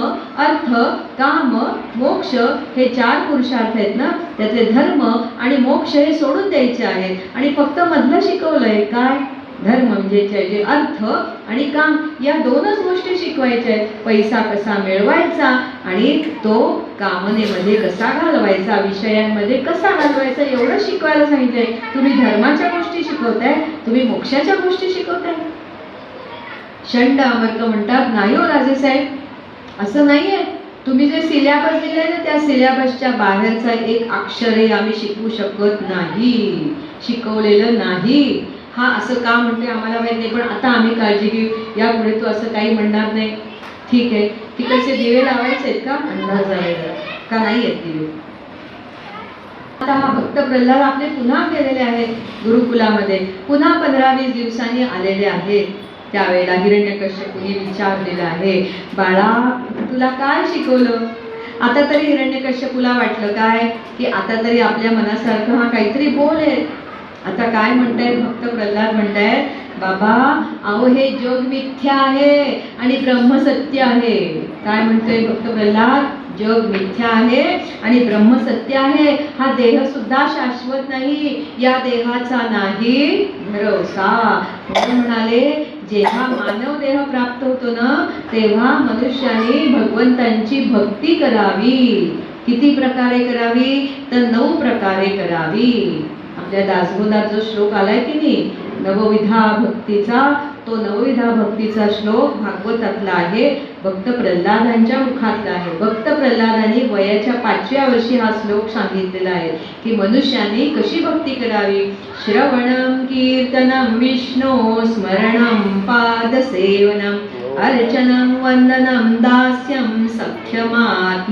अर्थ काम मोक्ष हे 4 पुरुषार्थ आहेत ना, त्यातले धर्म आणि मोक्ष हे सोडून द्यायचे आहेत आणि फक्त मधलं शिकवलंय काय, धर्म म्हणजे जे अर्थ आणि काम या 2च गोष्टी शिकवायच्या आहेत. पैसा कसा मिळवायचा आणि तो कामनेमध्ये कसा घालवायचा, विषयांमध्ये कसा घालवायचा, एवढं शिकवायला सांगितलंय. तुम्ही धर्माच्या गोष्टी शिकवताय, तुम्ही मोक्षाच्या गोष्टी शिकवताय. षंड अमर्क म्हणतात, नाही हो राजेसाहेब, असं नाहीये. तुम्ही जे सिलेबस दिले ना त्या सिलेबसच्या बाहेरचा एक अक्षरही आम्ही शिकवू शकत नाही, शिकवलेलं नाही. हा असं का म्हणते आम्हाला माहित नाही, पण आता आम्ही काळजी घेऊ, यापुढे तू असं काही म्हणणार नाही. ठीक आहे. तिकडचे दिवे लावायचे आहेत का, अंदाज जायला का नाही आहेत दिवे. आता हा भक्त प्रल्हाद आपले पुन्हा गेलेले आहेत गुरुकुलामध्ये, पुन्हा 15-20 दिवसांनी आलेले आहेत. त्यावेळेला हिरण्यकश्यपूने विचारलेलं आहे, बाळा तुला काय शिकवलं. आता तरी हिरण्यकश्यपूला वाटलं काय की आता तरी आपल्या मनासारखं हा काहीतरी बोलेल. आता काय म्हणतायत भक्त प्रल्हाद, म्हणतायत बाबा अहो हे जग मिथ्या आहे आणि ब्रह्म सत्य आहे. काय म्हणतोय भक्त प्रल्हाद, जग मिथ्या आहे आणि ब्रह्म सत्य आहे. हा देह सुद्धा शाश्वत नाही, या देहाचा नाही भरोसा. म्हणून म्हणाले जेव्हा मानव देह प्राप्त होतो ना तेव्हा मनुष्याने भगवंतांची भक्ती करावी. किती प्रकारे करावी, तर 9 प्रकारे करावी. आपल्या दासबोधात जो श्लोक आलाय की नाही नवविधा भक्तीचा, तो नवविधा भक्तीचा श्लोक भागवतातला आहे, भक्त प्रल्हादांच्या मुखातला आहे. भक्त प्रल्हादांनी वयाच्या 5व्या वर्षी हा श्लोक सांगितलेला आहे की मनुष्याने कशी भक्ती करावी. श्रवणं कीर्तनं विष्णो स्मरणं पादसेवनं अर्चनं वंदनं दास्यं सख्यमात्मनिवेदनं.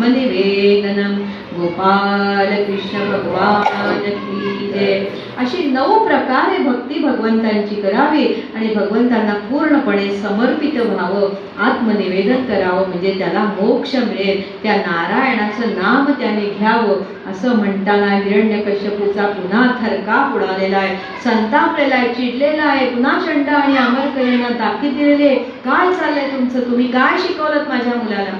गोपाल कृष्ण भगवान की जय. अशी 9 प्रकारे भक्ती भगवंतांची करावी आणि भगवंतांना पूर्णपणे समर्पित व्हावं, आत्मनिवेदन करावं, म्हणजे त्याला मोक्ष मिळेल. त्या नारायणाचं नाम त्याने घ्यावं. असं म्हणताना हिरण्यकश्यपूचा पुन्हा थरकाप उडालेला आहे, संतापलेला आहे, चिडलेला आहे. पुन्हा षंड आणि अमर्क यांना ताकीद दिलेली, काय चाललंय तुमचं, तुम्ही काय शिकवलं माझ्या मुलाला.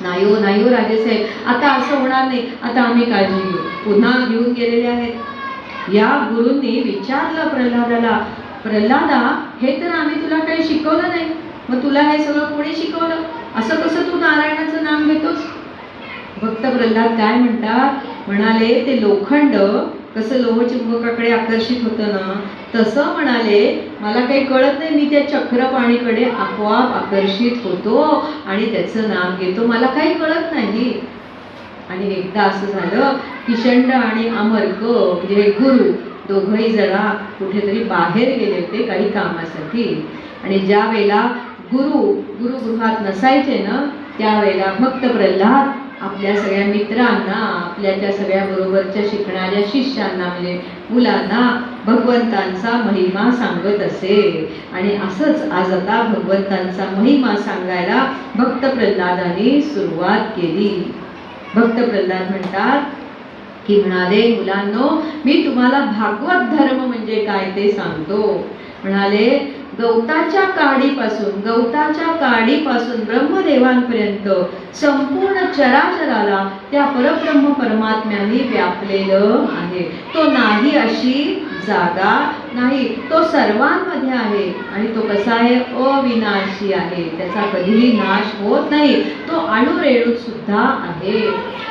नाही हो राजेसाहेब, आता असं होणार नाही, आता आम्ही काळजी घेऊ. पुन्हा घेऊन गेलेले आहेत. या गुरूंनी विचारलं प्रल्हादाला, प्रल्हादा हे तर आम्ही तुला काही शिकवलं नाही, मग तुला हे सगळं कोणी शिकवलं, असं कसं तू नारायणाचं नाम घेतोस. भक्त प्रल्हाद काय म्हणतात, म्हणाले ते लोखंड कसं लोहचुंबकाकडे आकर्षित होतं ना तसं म्हणाले मला काही कळत नाही, मी त्या चक्रपाणीकडे आपोआप आकर्षित होतो आणि त्याचं नाम घेतो, मला काही कळत नाही. आणि एकदा असं झालं की षंड आणि अमर्क म्हणजे गुरु दोघंही जरा कुठेतरी बाहेर गेले होते काही कामासाठी. आणि ज्या वेळेला गुरुगृहात नसायचे ना, त्यावेळेला भक्त प्रल्हाद आपल्या सगळ्या मित्रांना, आपल्या त्या सगळ्या बरोबरच्या शिकणाऱ्या शिष्यांना म्हणजे मुलांना भगवंतांचा महिमा सांगत असे. आणि असंच आज आता भगवंतांचा महिमा सांगायला भक्त प्रल्हादाने सुरुवात केली. भक्त प्रल्हाद म्हणतात की म्हणाले, मुलांनो, मी तुम्हाला भागवत धर्म म्हणजे काय ते सांगतो. म्हणाले, गवताच्या काडीपासून ब्रह्मदेवांपर्यंत संपूर्ण चराचराला त्या परब्रह्म परमात्म्याने व्यापलेलं आहे. तो नाही अशी जागा नाही, तो सर्वांमध्ये आहे. आणि तो कसा आहे? अविनाशी आहे, त्याचा कधीही नाश होत नाही. तो अणुरेणूत सुद्धा आहे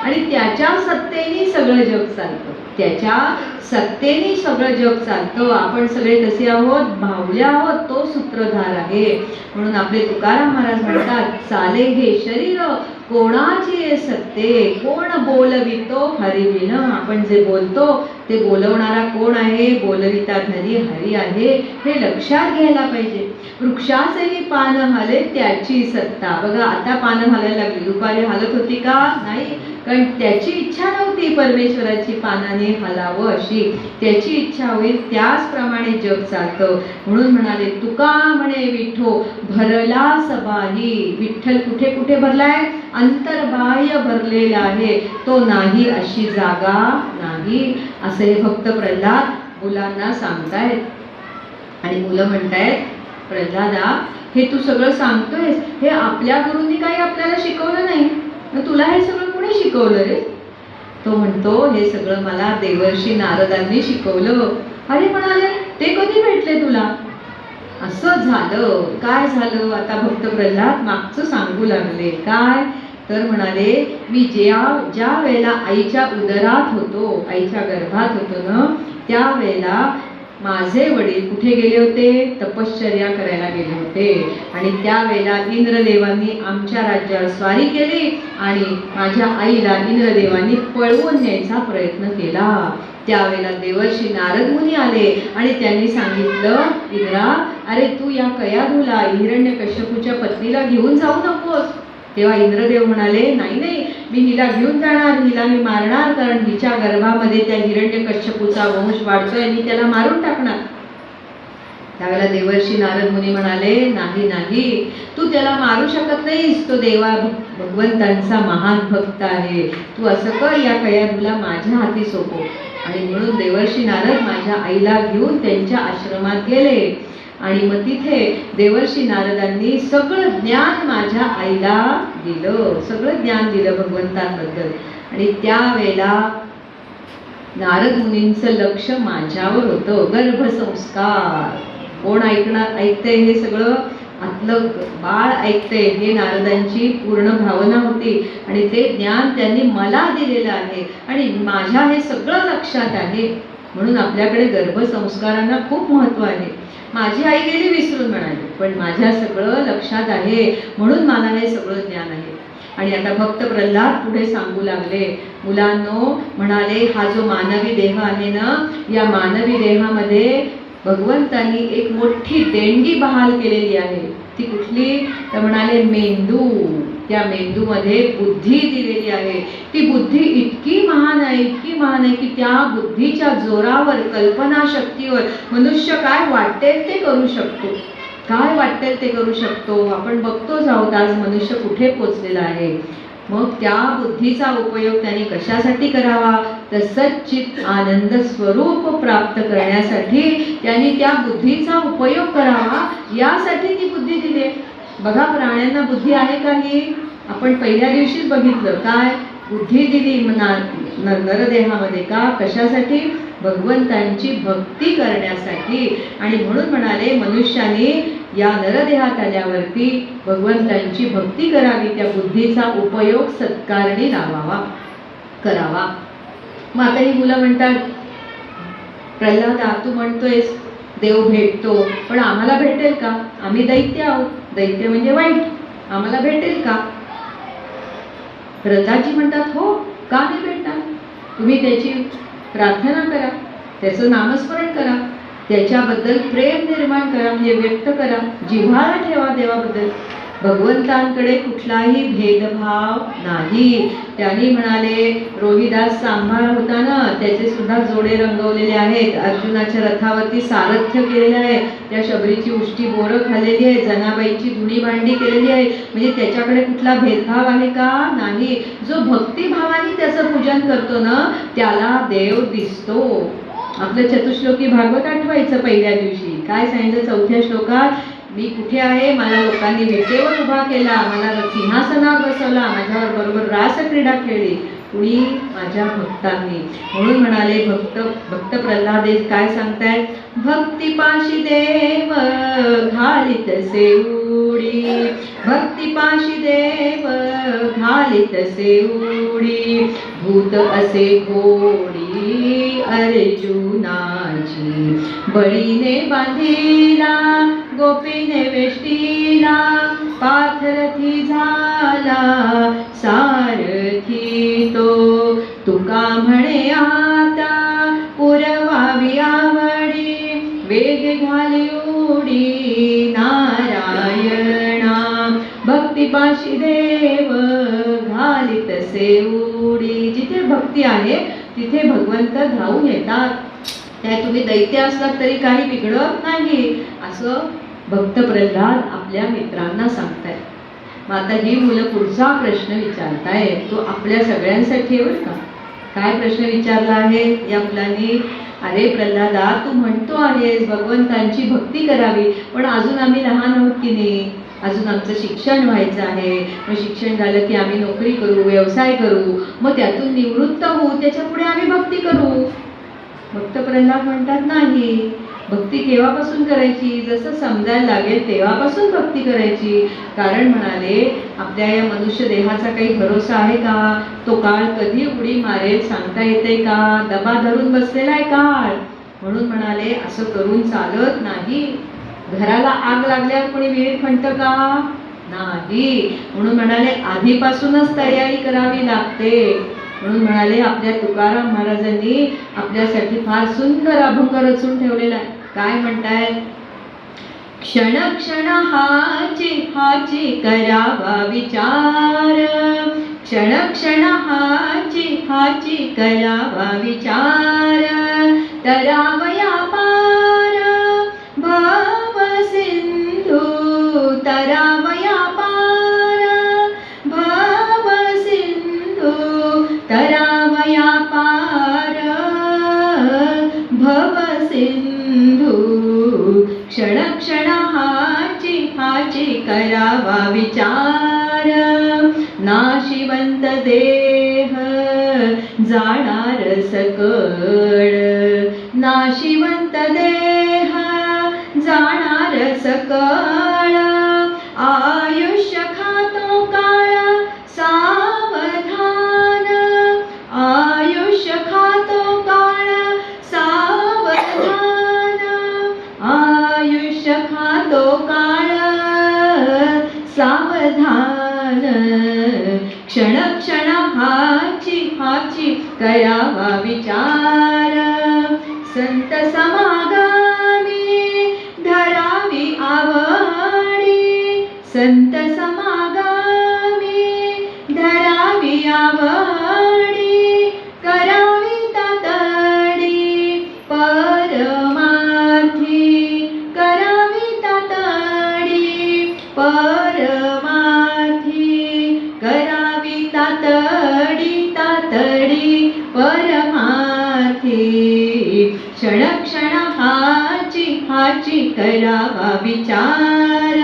आणि त्याच्या सत्तेने सगळं जग चालतं. त्याच्या सत्तेने सगळं जग चालतं. आपण सगळे कसे आहोत? भावले आहोत. तो सूत्रधार आहे. म्हणून आपले तुकाराम महाराज म्हणतात, चाले हे शरीर कोणाचे सत्ते, कोण बोलवितो हरिविन. आपण जे बोलतो ते बोलवणारा कोण आहे? बोलविता धरी हरी आहे, हे लक्षात घ्यायला पाहिजे. वृक्षाचेही पान हले त्याची सत्ता. बघा, आता पानं हलायला लागली, दुपारी हालत होती का? नाही, कारण त्याची इच्छा नव्हती परमेश्वराची पानाने हलावं अशी. त्याची इच्छा होईल त्याचप्रमाणे जग चालतं. म्हणून म्हणाले, तुका म्हणे विठ्ठो भरला सबाही. विठ्ठल कुठे कुठे भरलाय? अंतर्बाह्य भरलेला आहे. तो नाही अशी जागा नाही, असे भक्त प्रल्हाद मुलांना सांगतायत. आणि मुलं म्हणतायत, प्रल्हादा, हे तू सगळं सांगतोयस, हे आपल्या गुरूंनी काही आपल्याला शिकवलं नाही, मग तुला हे सगळं कोणी शिकवलं रे? तो म्हणतो, हे सगळं मला देवर्षी नारदांनी शिकवलं. अरे म्हणाले, ते कधी भेटले तुला? असं झालं. काय झालं? आता भक्त प्रल्हाद मागचं सांगू लागले. काय तर म्हणाले, मी ज्या वेळेला आईच्या उदरात होतो, आईच्या गर्भात होतो ना, त्यावेळेला माझे वडील कुठे गेले होते? तपश्चर्या करायला गेले होते. आणि त्यावेळेला इंद्रदेवांनी आमच्या राज्यावर स्वारी केली आणि माझ्या आईला इंद्रदेवांनी पळवून न्यायचा प्रयत्न केला. त्यावेळेला देवर्षी नारद मुनी आले आणि त्यांनी सांगितलं, इंद्रा, अरे तू या कयाधूला, हिरण्यकश्यपूच्या पत्नीला घेऊन जाऊ नकोस. तेव्हा इंद्रदेव म्हणाले, नाही नाही, मी हिला घेऊन जाणार, हिला मी मारणार, कारण हिच्या गर्भामध्ये त्या हिरण्यकश्यपूचा वंश वाढतोय, मी त्याला मारून टाकणार. त्यावेळेला देवर्षी नारद मुनी म्हणाले, नाही नाही, तू त्याला मारू शकत नाहीस, तो भगवंतांचा महान भक्त आहे. तू असं कर, या कयाधूला माझ्या हाती सोपव. आणि म्हणून देवर्षी नारद माझ्या आईला घेऊन त्यांच्या आश्रमात गेले. आणि मग तिथे देवर्षी नारदांनी सगळं ज्ञान माझ्या आईला दिलं, सगळं ज्ञान दिलं भगवंतांबद्दल. आणि त्यावेळेला नारद मुनींचं लक्ष माझ्यावर होतं. गर्भसंस्कार कोण ऐकतंय हे सगळं? आतलं बाळ ऐकतंय, हे नारदांची पूर्ण भावना होती. आणि ते ज्ञान त्यांनी मला दिलेलं आहे आणि माझ्या हे सगळं लक्षात आहे. म्हणून आपल्याकडे गर्भसंस्कारांना खूप महत्त्व आहे. माझी आई गेली विसरून म्हणाली, पण माझ्या सगळं लक्षात आहे, म्हणून मला हे सगळं ज्ञान आहे. आणि आता भक्त प्रल्हाद पुढे सांगू लागले, मुलांनो, म्हणाले, हा जो मानवी देह आहे ना, या मानवी देहामध्ये भगवंतांनी एक मोठी देणगी बहाल केलेली आहे. ती कुठली? तर म्हणाले, मेंदू. त्या मेंदूमध्ये बुद्धी दिलेली आहे. ती बुद्धी इतकी महान आहे, इतकी महान आहे की त्या बुद्धीच्या जोरावर, कल्पनाशक्तीवर मनुष्य काय वाटेल ते करू शकतो. काय वाटेल ते करू शकतो. आपण बघतोच आहोत आज मनुष्य कुठे पोचलेला आहे. मग त्या बुद्धीचा उपयोग त्याने कशासाठी करावा? तर सच्चित आनंद स्वरूप प्राप्त करण्यासाठी त्यांनी त्या बुद्धीचा उपयोग करावा, यासाठी ती बुद्धी दिली. बघा, प्राण्यांना बुद्धी आहे काही? आपण पहिल्या दिवशीच बघितलं, काय बुद्धी दिली नरदेहामध्ये. का? कशासाठी? भगवंतांची भक्ती करण्यासाठी. आणि म्हणून म्हणाले, मनुष्याने या नरदेहात आल्यावरती भगवंतांची भक्ती करावी, त्या बुद्धीचा उपयोग सत्कारणी करावा. मग आता ही मुलं म्हणतात, प्रल्हादा, तू म्हणतोयस देव भेटतो, पण आम्हाला भेटेल का? आम्ही दैत्य आहोत, दैत्य म्हणजे वाईट, आम्हाला भेटेल का? प्रल्हादजी म्हणतात, हो, का नाही भेटणार? तुम्ही त्याची प्रार्थना करा, त्याचं नामस्मरण करा, त्याच्याबद्दल प्रेम निर्माण करा, म्हणजे व्यक्त करा, जिव्हाळा ठेवा देवाबद्दल. भगवंतांकडे कुठलाही भेदभाव नाही. त्यांनी म्हणाले, रोहिदास सांभाळ होता ना, त्याचे सुद्धा जोडे रंगवलेले आहेत, अर्जुनाच्या रथावरती सारथ्य केलेले आहे, त्या शबरीची उष्टी बोरं खाल्लेली आहे, जनाबाईची धुणी भांडी केलेली आहे. म्हणजे त्याच्याकडे कुठला भेदभाव आहे का? नाही. जो भक्तिभावाने त्याचं पूजन करतो ना, त्याला देव दिसतो. आपलं चतुश्लोकी भागवत आठवायचं. पहिल्या दिवशी काय सांगितलं? चौथ्या श्लोकात, मी कुठे आहे? मला लोकांनी विटेवर उभा केला, मला सिंहासनावर बसवला, माझ्यावर बरोबर रासक्रीडा खेळली, कुणी? माझ्या भक्तांनी. म्हणून म्हणाले भक्त प्रल्हाद काय सांगतायत? भक्तिपाशी देव घालितसे उडी, भक्तिपाशी देव घालितसे उडी, भूत असे घोडी अर्जुनाची, बळीने बांधिला गोपीने वेष्टीला, पार्थरथी झाला सारथी तो, तुका म्हणे आता पुरवावी आवडी, वेग घाली उडी नारायणा, भक्तिपाशी देव घालितसे उडी. जिथे भक्ती आहे तिथे भगवंत धावून येतात. त्या तुम्ही दैत्य असलात तरी काही बिघडत नाही, असं भक्त प्रल्हाद आपल्या मित्रांना सांगतायत. मग आता ही मुलं पुढचा प्रश्न विचारतायत, तो आपल्या सगळ्यांसाठी आहे बरं का. काय प्रश्न विचारला आहे या मुलांनी? अरे प्रल्हादा, तू म्हणतो आहेस भगवंतांची भक्ती करावी, पण अजून आम्ही लहान आहोत की नाही, अजून आमचं शिक्षण व्हायचं आहे. मग शिक्षण झालं की आम्ही नोकरी करू, व्यवसाय करू, मग त्यातून निवृत्त होऊ, त्याच्या पुढे आम्ही भक्ती करू. भक्त प्रल्हाद म्हणतात, नाही, भक्ती केव्हापासून करायची? जसं समजायला लागेल तेव्हापासून भक्ती करायची. कारण म्हणाले, आपल्या या मनुष्य देहाचा काही भरोसा आहे का? तो काळ कधी उडी मारेल सांगता येते का? दबा धरून बसलेला आहे काळ. म्हणून म्हणाले, असं करून चालत नाही. घराला आग लागल्यावर कोणी विहीर खणतं का? नाही. म्हणून म्हणाले, आधीपासूनच तयारी करावी लागते. म्हणून म्हणाले, आपल्या तुकाराम महाराजांनी आपल्यासाठी फार सुंदर अभंग रचून ठेवलेला आहे. काय म्हणताय? क्षण क्षण हाची हाची करावा विचार, क्षण क्षण हाची हाची करावा विचार, तरावया पार भव सिंधू, तरावया पार भव सिंधू, तरावया पार भव सिंधू, क्षण क्षण हाची हाची करावा विचार, नाशिवंत देह जाणार सकळ, नाशिवंत देह जाणार सकळ, आयुष्य खातो काळ सावधान, आयुष्य खातो काळ सावधान, आयुष्य खातो काळ सावधान, क्षण क्षण हाची हाची करावा विचार, संत समागमी धरावी आवडी, संत समागमी धरावी आवडी, करावी तातडी परमार्थी, करावी तातडी परमार्थी, करावी तातडी तातडी परमार्थी, क्षण क्षण हाची हाची करावा विचार,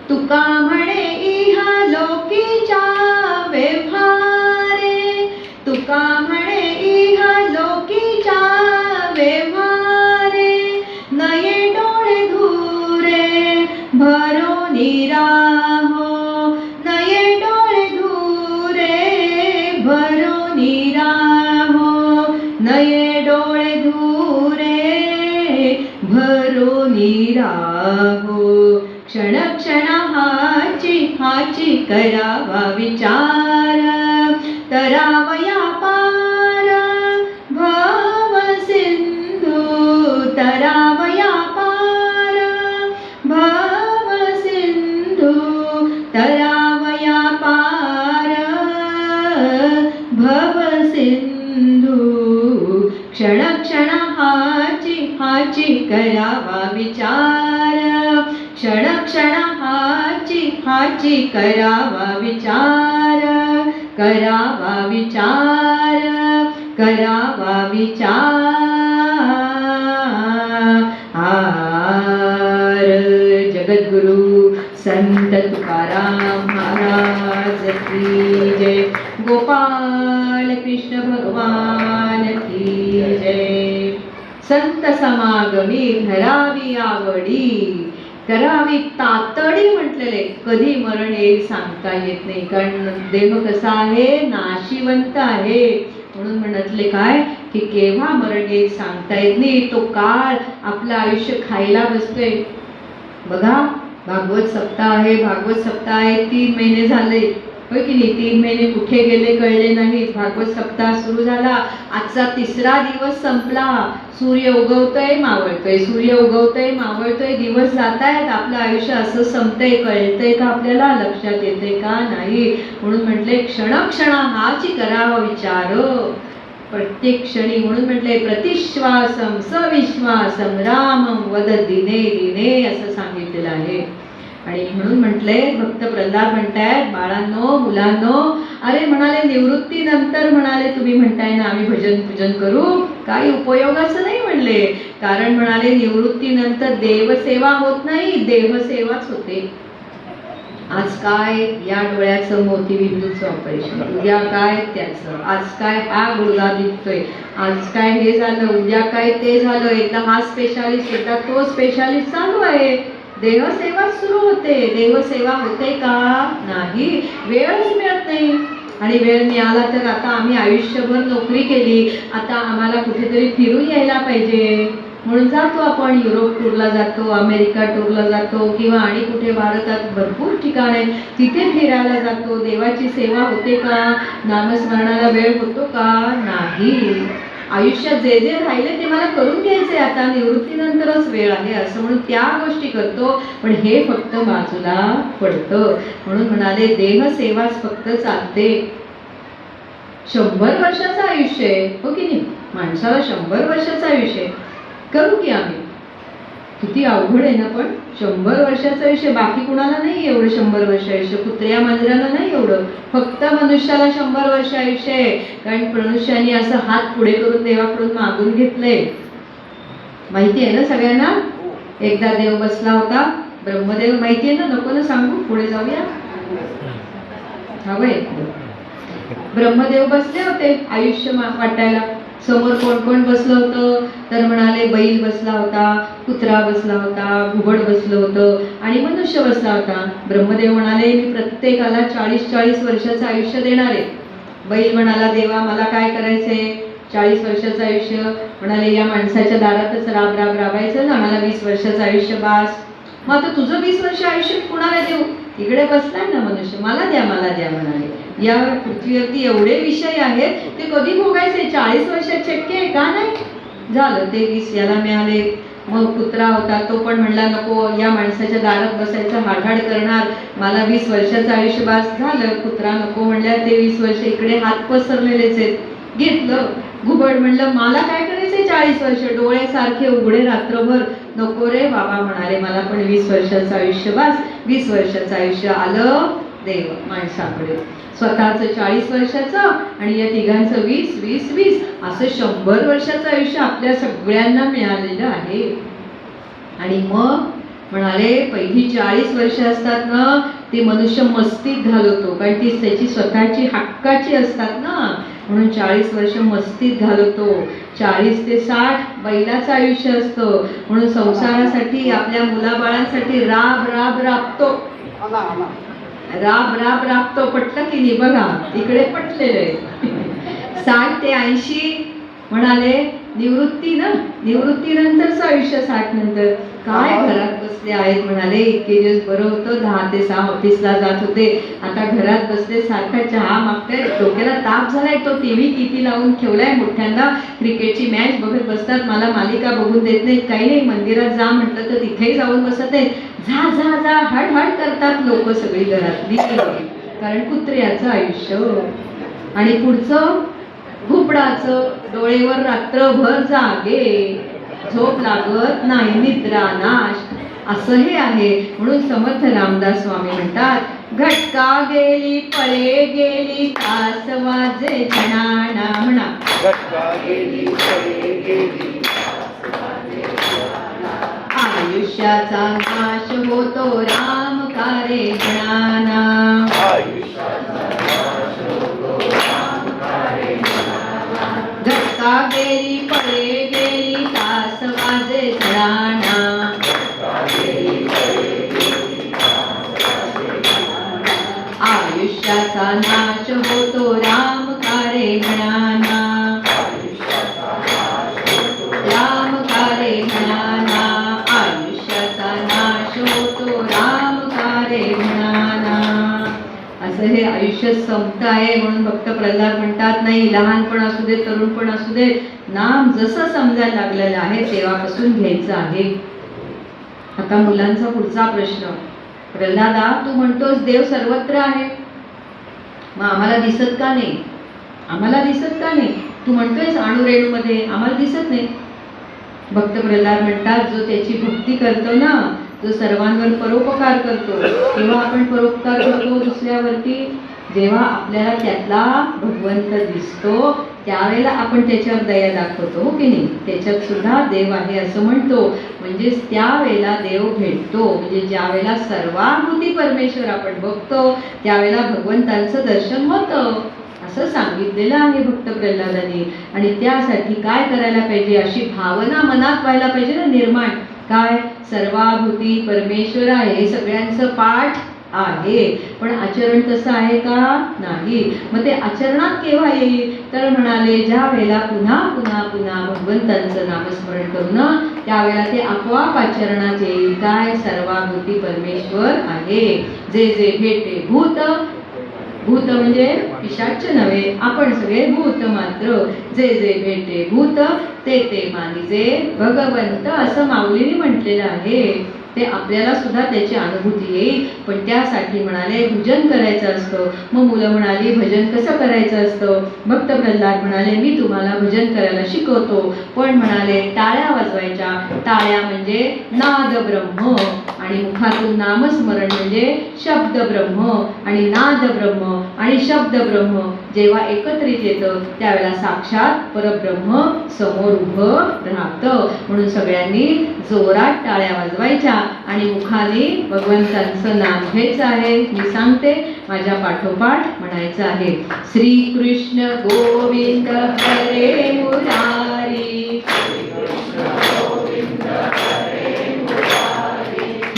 तुका म्हणे इहा लोकीच्या व्यवहारे, तुका म्हणे इहा लोकीच्या व्यवहारे, नये डोळे धुरे भरोनी राहो, नये डोळे धुरे भरोनी राहो, नये डोळे धुरे भरोनी राहो, क्षण क्षण हाची हाची करावा विचार, तरावया पार भव सिंधू, हाची करावा विचार, क्षण क्षण हाची करावा विचार, करावा विचार, करावा विचार. जगद्गुरु संत तुकाराम महाराज की जय. गोपाल कृष्ण भगवान की जय. संत समागमी धरावी आवडी, करावी तातडी म्हटलेले. कधी मरण येईल सांगता येत नाही, कारण देह कसा आहे, नाशिवंत आहे. म्हणून म्हटले काय की केव्हा मरण येईल सांगता येत नाही. तो काळ आपलं आयुष्य खायला बसतोय. बघा, भागवत सप्ताह आहे, भागवत सप्ताह आहे, 3 महिने झाले, होय की नाही. 3 महिने कुठे गेले कळले नाही. भागवत सप्ताह सुरू झाला, आजचा 3रा दिवस संपला. सूर्य उगवतोय मावळतोय, सूर्य उगवतोय मावळतोय, दिवस जात आहेत. आपलं आयुष्य असं संपतंय, कळतंय का आपल्याला, लक्षात येते का नाही. म्हणून म्हटले क्षण क्षण हाची करावा विचार, प्रत्येक क्षणी. म्हणून म्हटले प्रतिश्वासम सविश्वासम रामम वद दिने दिने असं सांगितलेलं आहे. आणि म्हणून म्हटले भक्त प्रल्हाद म्हणतायत, बाळांनो मुलांनो, अरे म्हणाले निवृत्तीनंतर म्हणाले तुम्ही म्हणताय ना आम्ही भजन पूजन करू, काही उपयोगाचं नाही म्हणले. कारण म्हणाले निवृत्तीनंतर देवसेवा होत नाही, देहसेवाच होते. आज काय या डोळ्याचं मोतीबिंदूचं ऑपरेशन, उद्या काय त्याचं, आज काय हा गुडघा दुखतोय, आज काय हे झालं, उद्या काय ते झालं. एकदा हा स्पेशालिस्ट, एकदा तो स्पेशालिस्ट चालू आहे. देहसेवा सुरू होते. देहसेवा होते का नाही, वेळच मिळत नाही. आणि वेळ मिळाला तर आता आम्ही आयुष्यभर नोकरी केली, आता आम्हाला कुठेतरी फिरून यायला पाहिजे. म्हणून जातो आपण, युरोप टूरला जातो, अमेरिका टूरला जातो, किंवा आणि कुठे भारतात भरपूर ठिकाण आहे तिथे फिरायला जातो. देवाची सेवा होते का, नामस्मरणाला वेळ होतो का नाही. आयुष्यात जे जे राहिले ते मला करून घ्यायचे, आता निवृत्तीनंतरच वेळ आहे असं म्हणून त्या गोष्टी करतो. पण हे फक्त बाजूला पडतं. म्हणून म्हणाले देहसेवाच फक्त चालते. 100 वर्षाचं आयुष्य आहे, हो की नाही. माणसाला 100 वर्षाचं आयुष्य करू की आम्ही, किती अवघड आहे ना. पण 100 वर्षाचं आयुष्य, बाकी कुणाला नाही एवढं 100 वर्ष आयुष्य, कुत्र्या मांजराला नाही एवढं, फक्त मनुष्याला 100 वर्ष आयुष्य आहे. कारण मनुष्याने असं हात पुढे करून देवाकडून मागून घेतलंय. माहिती आहे ना सगळ्यांना. एकदा देव बसला होता, ब्रह्मदेव, माहिती आहे ना, नको ना सांगू, पुढे जाऊया. हवंय. ब्रह्मदेव बसले होते आयुष्य वाटायला. समोर कोण कोण बसलं होतं तर म्हणाले बैल बसला होता, कुत्रा बसला होता, घुबड बसलं होतं आणि मनुष्य बसला होता. ब्रह्मदेव म्हणाले मी प्रत्येकाला 40-40 वर्षाचं आयुष्य देणार आहे. बैल म्हणाला देवा मला काय करायचंय, 40 वर्षाचं आयुष्य. म्हणाले या माणसाच्या दारातच राब राब राबायचं ना, मला 20 वर्षाचं आयुष्य बास. मग आता तुझं 20 वर्ष आयुष्य कुणाला देऊ, इकडे बसलाय ना मनुष्य, मला द्या मला द्या म्हणाले. या पृथ्वीवरती एवढे विषय आहेत ते कधी भोगायचे, 40 वर्षात शक्य आहे का नाही. झालं ते 20 याला मिळाले. मग कुत्रा होता तो पण म्हणला नको या माणसाच्या दारात बसायचं, हाडहाड करणार, मला 20 वर्षाचं आयुष्य बास. झालं, कुत्रा नको म्हणल्या ते 20 वर्ष इकडे हात पसरलेलेच आहेत, घेतलं. घुबड म्हणलं मला काय करायचंय 40 वर्ष, डोळे सारखे उघडे रात्रभर, नको रे बाबा म्हणाले मला पण 20 वर्षाचं आयुष्य बास. 20 वर्षाचं आयुष्य आलं देव माणसाकडे, स्वतःचं 40 वर्षाचं आणि या तिघांचं 20-20-20 असं 100 वर्षाचं आयुष्य आपल्या सगळ्यांना मिळालेलं आहे. आणि मग म्हणाले पहिली 40 वर्ष असतात ना ते मनुष्य मस्तीत घालवतो, कारण ती त्याची स्वतःची हक्काची असतात ना, म्हणून 40 वर्ष मस्तीत घालवतो. 40 ते 60 बैलाचं आयुष्य असतं, म्हणून संसारासाठी आपल्या मुलाबाळांसाठी राब राब राबतो, राब राब राबतो. पटलं की नाही बघा, इकडे पटलेलं आहे. 60 ते 80 म्हणाले निवृत्ती ना, निवृत्तीनंतरचं आयुष्य 60 नंतर. काय घरात बसले आहेत म्हणाले, इतके दिवस बरं होतं, 10 ते 6 ऑफिसला जात होते, आता घरात बसले, सारखा चहा मागताय, डोक्याला ताप झालाय, तो टीव्ही किती लावून ठेवलाय मोठ्यांदा, क्रिकेटची मॅच बघत बसतात, मला मालिका बघून देत नाहीत, काही नाही, मंदिरात जा म्हटलं तर तिथेही जाऊन बसत नाहीत, झा झा झा हड हड करतात लोक सगळी घरातली, कारण कुत्र्याचं आयुष्य. आणि पुढचं घुबडाचं, डोळेवर रात्रभर जागे, झोप लागत नाही, निद्रा नाश, असं हे आहे. म्हणून समर्थ रामदास स्वामी म्हणतात, घटका गेली पळे गेली तास वाजे जणाना. म्हणा, घटका गेली पळे गेली आयुष्याचा नाश होतो राम कारे जणाना. घटका गेली पळे गेली तास वाजे जणाना. आयुष्याचा नाश होतो राम कारे म्हणाना. राम कारे म्हणाना. आयुष्याचा नाश होतो राम कारे म्हणाना. असं हे आयुष्य संपत आहे. म्हणून भक्त प्रल्हाद म्हणतात, नाही, लहानपण असू दे, तरुणपण असू दे, नाम जसं समजायला लागलेलं आहे तेव्हापासून घ्यायचं आहे. आता मुलांचा पुढचा प्रश्न, प्रल्हादा, तू म्हणतोस देव सर्वत्र आहे, मग आम्हाला दिसत का नाही? आम्हाला दिसत का नाही? तू म्हणतोयस अणुरेणूमध्ये, आम्हाला दिसत नाही. भक्त प्रल्हाद म्हणतात, जो त्याची भक्ती करतो ना, जो सर्वांवर परोपकार करतो, तेव्हा आपण परोपकार करतो दुसऱ्यावरती, जेव्हा आपल्याला त्यातला भगवंत दिसतो त्यावेळेला आपण त्याच्यावर दया दाखवतो, हो की नाही? त्याच्यात सुद्धा देव आहे असं म्हणतो. म्हणजेच त्यावेळेला देव भेटतो. म्हणजे ज्या वेळेला सर्वाभूती परमेश्वर आपण बघतो त्यावेळेला भगवंतांचं दर्शन होतं असं सांगितलेलं आहे भक्त प्रल्हादांनी. आणि त्यासाठी काय करायला पाहिजे? अशी भावना मनात व्हायला पाहिजे ना निर्माण. काय? सर्वाभूती परमेश्वर आहे हे सगळ्यांचं पाठ आहे, पण आचरण तसं आहे का? नाही. मग ते आचरणात केव्हा येईल? तर म्हणाले, ज्या वेळेला पुन्हा पुन्हा पुन्हा भगवंतांचं नामस्मरण करू ना, त्यावेळेला ते आपोआप आचरणात येईल. काय? सर्वाभूती परमेश्वर आहे. जे जे भेटे भूत, भूत म्हणजे पिशाच नव्हे, आपण सगळे भूत मात्र. जे जे भेटे भूत ते ते मानिजे भगवंत, असं माऊलीने म्हटलेलं आहे. ते आपल्याला सुद्धा त्याची अनुभूती येईल. पण त्यासाठी म्हणाले भजन करायचं असतं. मग मुलं म्हणाली, भजन कसं करायचं असतं? भक्त प्रल्हाद म्हणाले, मी तुम्हाला भजन करायला शिकवतो. पण म्हणाले टाळ्या वाजवायच्या. टाळ्या म्हणजे नाद ब्रह्म, आणि मुखातून नामस्मरण म्हणजे शब्द ब्रह्म, आणि नाद ब्रह्म आणि शब्द ब्रह्म जेव्हा एकत्रित येतं त्यावेळेला साक्षात परब्रह्म समोर उभं राहतं. म्हणून सगळ्यांनी जोरात टाळ्या वाजवायच्या आणि मुखाने भगवंतांचं नाम घ्यायचं आहे. मी सांगते, माझ्या पाठोपाठ म्हणायचं आहे. श्री कृष्ण गोविंद हरे मुरारी,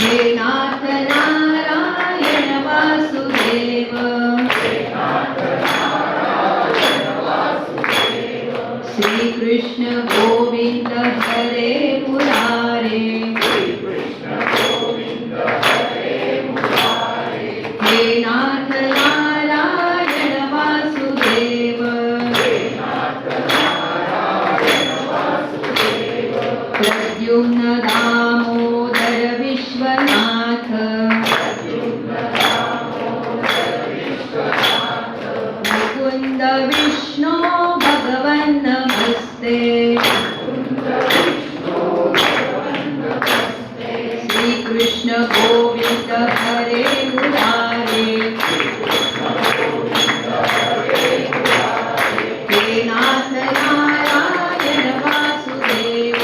हे नाथ नारायण वासुदेव, श्री कृष्ण गोविंद हरे मुरारे, हे नाथ नारायण वासुदेव, प्रद्युम्न दामोदर विश्वनाथ, मुकुंद विष्णु भगवन् नमस्ते, श्री कृष्ण गोविंद हरे मुरारे, हे नाथ नारायण वासुदेव,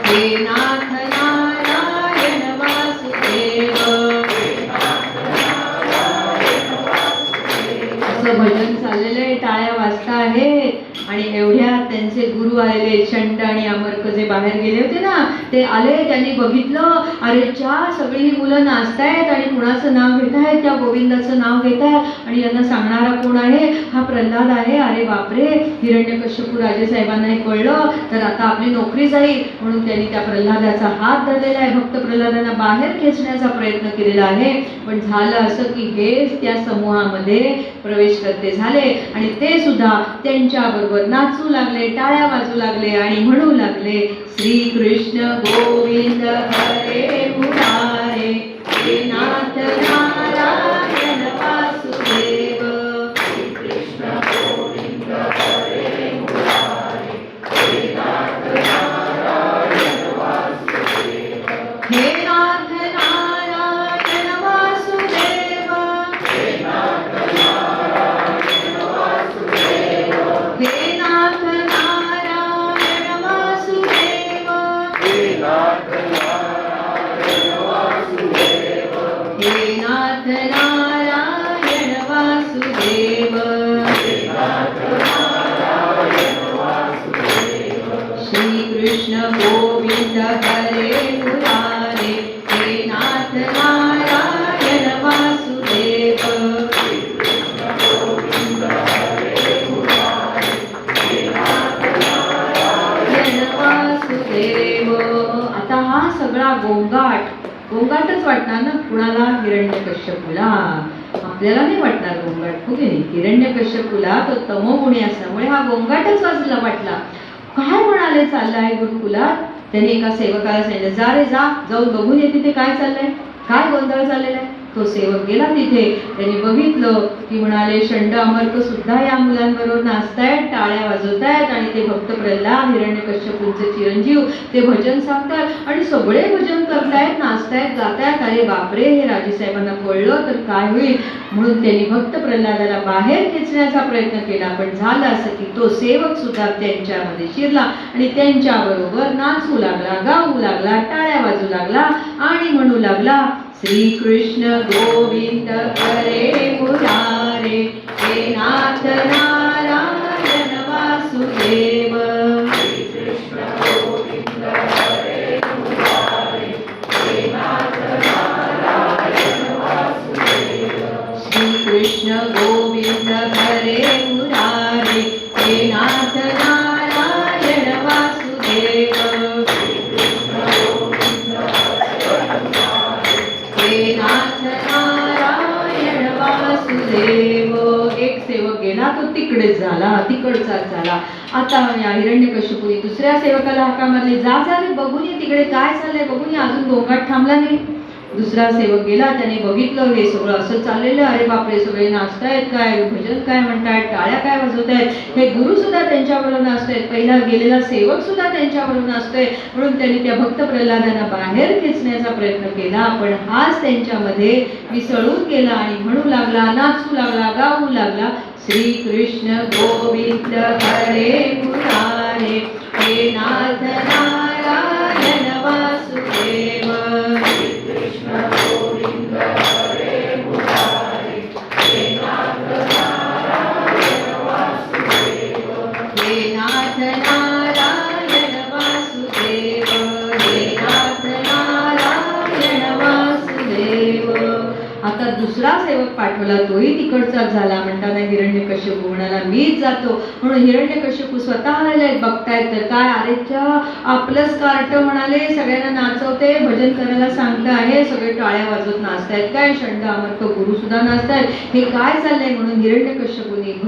हे नाथ नारायण वासुदेव. असं भजन चाललेलं आहे, टाळ्या वाजता आहे. आणि एवढ्या त्यांचे गुरु आलेले, शंट आणि अमर्क जे बाहेर गेले होते ना, ते आले. त्यांनी बघितलं, अरे च्या, सगळी ही मुलं नाचतायत आणि कुणाचं नाव घेत आहेत? त्या गोविंदाचं नाव घेत आहेत. आणि यांना सांगणारा कोण आहे? हा प्रल्हाद आहे. अरे बापरे, हिरण्यकश्यपू राजेसाहेबांना हे कळलं तर आता आपली नोकरी जाईल. म्हणून त्यांनी त्या प्रल्हादाचा हात धरलेला आहे. भक्त प्रल्हादांना बाहेर खेचण्याचा प्रयत्न केलेला आहे. पण झालं असं की हेच त्या समूहामध्ये प्रवेश करते झाले आणि ते सुद्धा त्यांच्याबरोबर नाचू लागले, टाळ्या वाजू लागले आणि म्हणू लागले, श्री कृष्ण गोविंद हरे मुरारे, हे नाथ नारायण वासुदेव, श्री कृष्ण गोविंद हरे सगळा गोंगाटच वाटणार ना कुणाला? हिरण्यकश्यपूला. आपल्याला नाही वाटणार गोंगाट, हो की नाही? हिरण्यकश्यपूला तो तमोगुणी असल्यामुळे हा गोंगाटच वाटला. काय म्हणाले चाललंय गुरुकुलात? त्यांनी एका सेवकाला सांगितलं, जा रे जा, जाऊन बघून ये तिथे काय चाललंय, काय गोंधळ चाललेला आहे. तो सेवक गेला तिथे. त्यांनी बघितलं की म्हणाले षंड अमर्क सुद्धा या मुलांबरोबर नाचतायत, टाळ्या वाजवतायत आणि ते भक्त प्रल्हाद हिरण्यकश्यपूंचे चिरंजीव ते भजन सांगतात आणि सगळे भजन करतायत, नाचतायत, गातायत. अरे बापरे, हे राजेसाहेबांना कळलं तर काय होईल, म्हणून त्यांनी भक्त प्रल्हादाला बाहेर खेचण्याचा प्रयत्न केला. पण झालं असं की तो सेवक सुद्धा त्यांच्यामध्ये शिरला आणि त्यांच्याबरोबर नाचू लागला, गाऊ लागला, टाळ्या वाजू लागला आणि म्हणू लागला, श्री कृष्ण गोविंद हरे मुरारे, हे नाथ नारायण वासुदेव. श्री कृष्ण गोविंद हरे मुरारे, हे नाथ नारायण वासुदेव. श्री कृष्ण गोविंद हरे मुरारे, हे नाथ नारायण वासुदेव. हे नाथ नारायण वासुदेव. एक सेवक गेला, तो तिकडेच झाला, तिकडचाच झाला. आता या हिरण्यकश्यपूने दुसऱ्या सेवकाला हाका मारली, जा जा रे, बघून ये तिकडे काय चाललंय, बघून ये. अजून गोंगाट थांबला नाही. दुसरा सेवक गेला, त्याने बघितलं हे सगळं असं चाललेलं. अरे बापरे, सगळे नाचतायत, काय भजन काय म्हणतायत, टाळ्या काय वाजवतायत, हे गुरु सुद्धा त्यांच्याबरोबर नाचतायत, पहिला गेलेला सेवक सुद्धा त्यांच्याबरोबर नाचतोय. म्हणून त्यांनी त्या भक्त प्रल्हादांना बाहेर खेचण्याचा प्रयत्न केला. पण हाच त्यांच्यामध्ये मिसळून गेला आणि म्हणू लागला, नाचू लागला, गाऊ लागला, श्री कृष्ण गोविंद हरे मुरारे, हे नाथ नारायण वासुदेव. गोविंद हरे मुरारे, हे नाथ नारायण वासुदेव. हे नाथ नारायण वासुदेव, हे नाथ नारायण वासुदेव. आता दुसरा सेवक पाठवला, तोही तिकडचाच झाला. म्हणताना हिरण्यकश्यपू म्हणाला, मीच जातो. म्हणून हिरण्यकश्यपू स्वतः आलेले बघतायत तर काय, अरेच्या आपलंच कार्ट म्हणाले, सगळ्यांना नाचवते, भजन करायला सांगतं आहे, सगळे टाळ्या वाजवत नाचतायत, काय षंड अमर्क गुरु सुद्धा नाचतायत, हे काय चाललंय. म्हणून हिरण्यकश्यपूने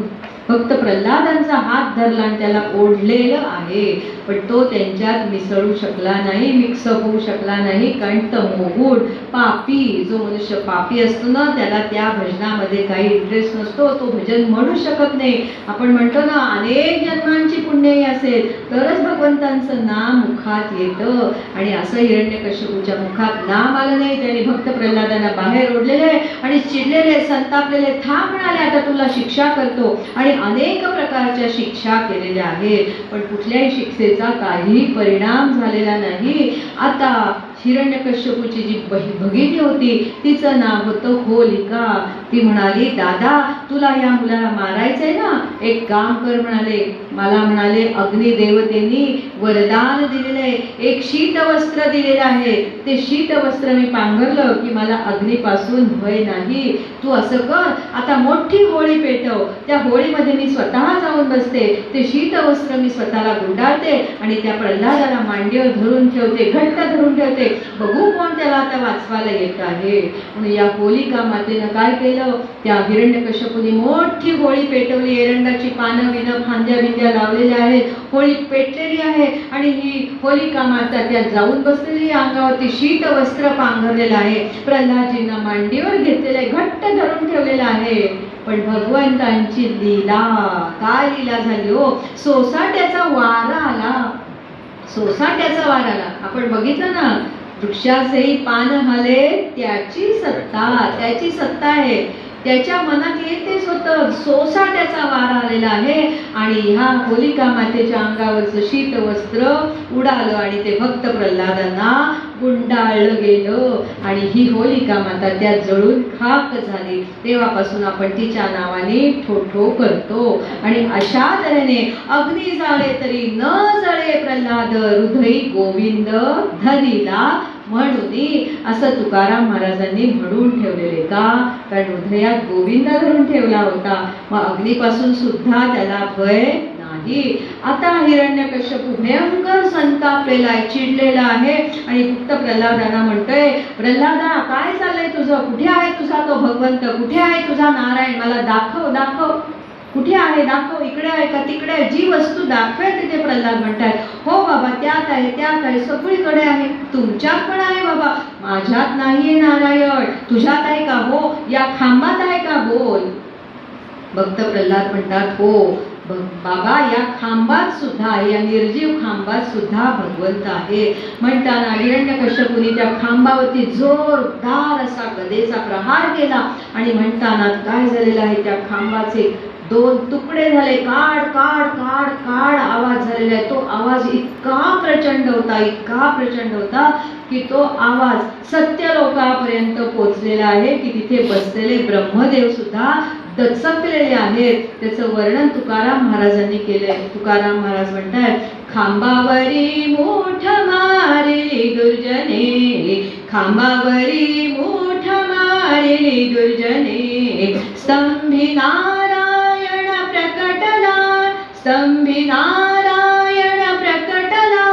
फक्त प्रल्हादांचा हात धरला आणि त्याला ओढलेलं आहे. पण तो त्यांच्यात मिसळू शकला नाही, मिक्सअप होऊ शकला नाही. कारण तमोगुण, पापी, जो मनुष्य पापी असतो ना, त्याला त्या भजनामध्ये काही इंटरेस्ट नसतो, तो भजन म्हणू शकत नाही. आपण म्हणतो ना, अनेक जन्मांची पुण्यही असेल तरच भगवंतांचं नाम मुखात येतं. आणि असं हिरण्यकश्यपूच्या मुखात नाम आलं नाही. त्याने भक्त प्रल्हादांना बाहेर ओढलेले आणि चिडलेले, संतापलेले, थांब म्हणाले, आता तुला शिक्षा करतो. आणि अनेक प्रकारच्या शिक्षा केलेल्या आहेत, पण कुठल्याही शिक्षेचा काही परिणाम झालेला नाही. आता हिरण्यकश्यपूची जी भगिनी होती, तिचं नाव होतं होलिका. ती म्हणाली, दादा तुला या मुलाला मारायचंय ना, एक काम कर म्हणाले. मला म्हणाले अग्निदेवतेनी वरदान दिलेले, एक शीतवस्त्र दिलेलं आहे, ते शीतवस्त्र मी पांघरलं की मला अग्नीपासून भय नाही. तू असं कर, आता मोठी होळी पेटव, त्या होळीमध्ये मी स्वतः जाऊन बसते, ते शीतवस्त्र मी स्वतःला गुंडाळते आणि त्या प्रल्हादाला मांडीवर धरून ठेवते, घट्ट धरून ठेवते, बघू कोण त्याला आता वाचवायला येत आहे. म्हणून या होलिका मातेनं काय केलं, त्या हिरण्यकश्यपूने मोठी होळी पेटवली. एरंडाची पानं विनं फांद्या बिंद्या लावलेल्या आहेत, होळी पेटलेली आहे आणि ही होलिका माता त्यात जाऊन बसलेली, अंगावरती शीत वस्त्र पांघरलेलं आहे, प्रल्हादजींना मांडीवर घेतलेलं आहे, घट्ट धरून ठेवलेलं आहे. पण भगवंतांची लीला, काय लीला झाली हो, सोसाट्याचा वारा आला, सोसाट्याचा वारा आला. आपण बघितलं ना, वृक्षाचेही पान हले त्याची सत्ता आहे, त्याच्या मनात येतेच होतं. सोसाट्याचा वारा आलेला आहे आणि ह्या होलिका मातेच्या अंगावरचं शीत वस्त्र उडालं आणि ते भक्त प्रल्हादांना गुंडाळलं गेलं आणि ही होलिका माता त्यात जळून खाक झाली. तेव्हापासून आपण तिच्या नावाने ठोठो करतो. आणि अशा तऱ्हेने अग्नी जाळे तरी न जळे प्रल्हाद, हृदयी गोविंद धरिला म्हणून, असं तुकाराम महाराजांनी म्हणून ठेवलेले. का? कारण हृदयात गोविंद धरून ठेवला होता. मग अग्नीपासून सुद्धा त्याला भय नाही. नाही. आता हिरण्यकश्यपू भयंकर संतापलेला आहे, चिडलेला आहे आणि फक्त प्रल्हादांना म्हणतोय, प्रल्हादा काय चाललंय तुझं, कुठे आहे तुझा तो भगवंत, कुठे आहे तुझा नारायण, मला दाखव दाखव, कुठे आहे दाखव, इकडे आहे का तिकडे आहे, जी वस्तू दाखवेल तिथे प्रल्हाद म्हणतायत, हो बाबा त्यात आहे सगळीकडे आहे, तुमच्यात पण आहे बाबा, माझ्यात नाहीये नारायण, तुझ्यात आहे का, हो या खांबात आहे का, बोल. भक्त प्रल्हाद म्हणतात, हो बाबा या खांबात सुद्धा आहे, या निर्जीव खांबात सुद्धा भगवंत आहे. म्हणताना हिरण्यकश्यपूने त्या खांबावरती जोरदार असा गदेचा प्रहार केला आणि म्हणताना काय झालेलं आहे, त्या खांबाचे 2 तुकडे झाले, काढ काढ काढ काढ आवाज झालेला आहे. तो आवाज इतका प्रचंड होता, इतका प्रचंड होता की तो आवाज सत्यलोकापर्यंत पोहोचलेला आहे, की तिथे बसलेले ब्रह्मदेव सुद्धा दचकलेले आहेत. त्याचं वर्णन तुकाराम महाराजांनी केलंय. तुकाराम महाराज म्हणतात, खांबावरी मूठ मारिली दुर्जने, खांबावरी मूठ मारिली दुर्जने, स्तंभी नारायण प्रकटला, स्तंभी नारायण प्रकटला,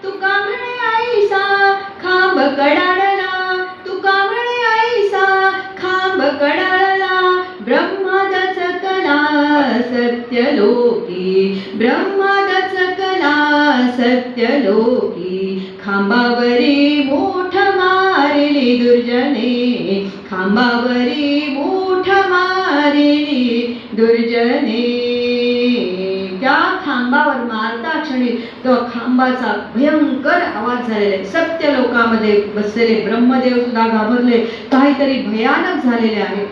तुका म्हणे ऐसा खांब कडाडला, तुका म्हणे ऐसा खांब कडाडला, ब्रह्मदचकला सत्यलोकी, ब्रह्मदचकला सत्यलोकी, खांबावरी मूठ मारिली दुर्जने, खांबावरी मूठ मारिली दुर्जने. त्या खांबावर मारता क्षणी तो खांबाचा भयंकर आवाज झालेला आहे. सत्य लोकामध्ये बसलेले ब्रह्मदेव सुद्धा घाबरले, काहीतरी भयानक झालेले आहे.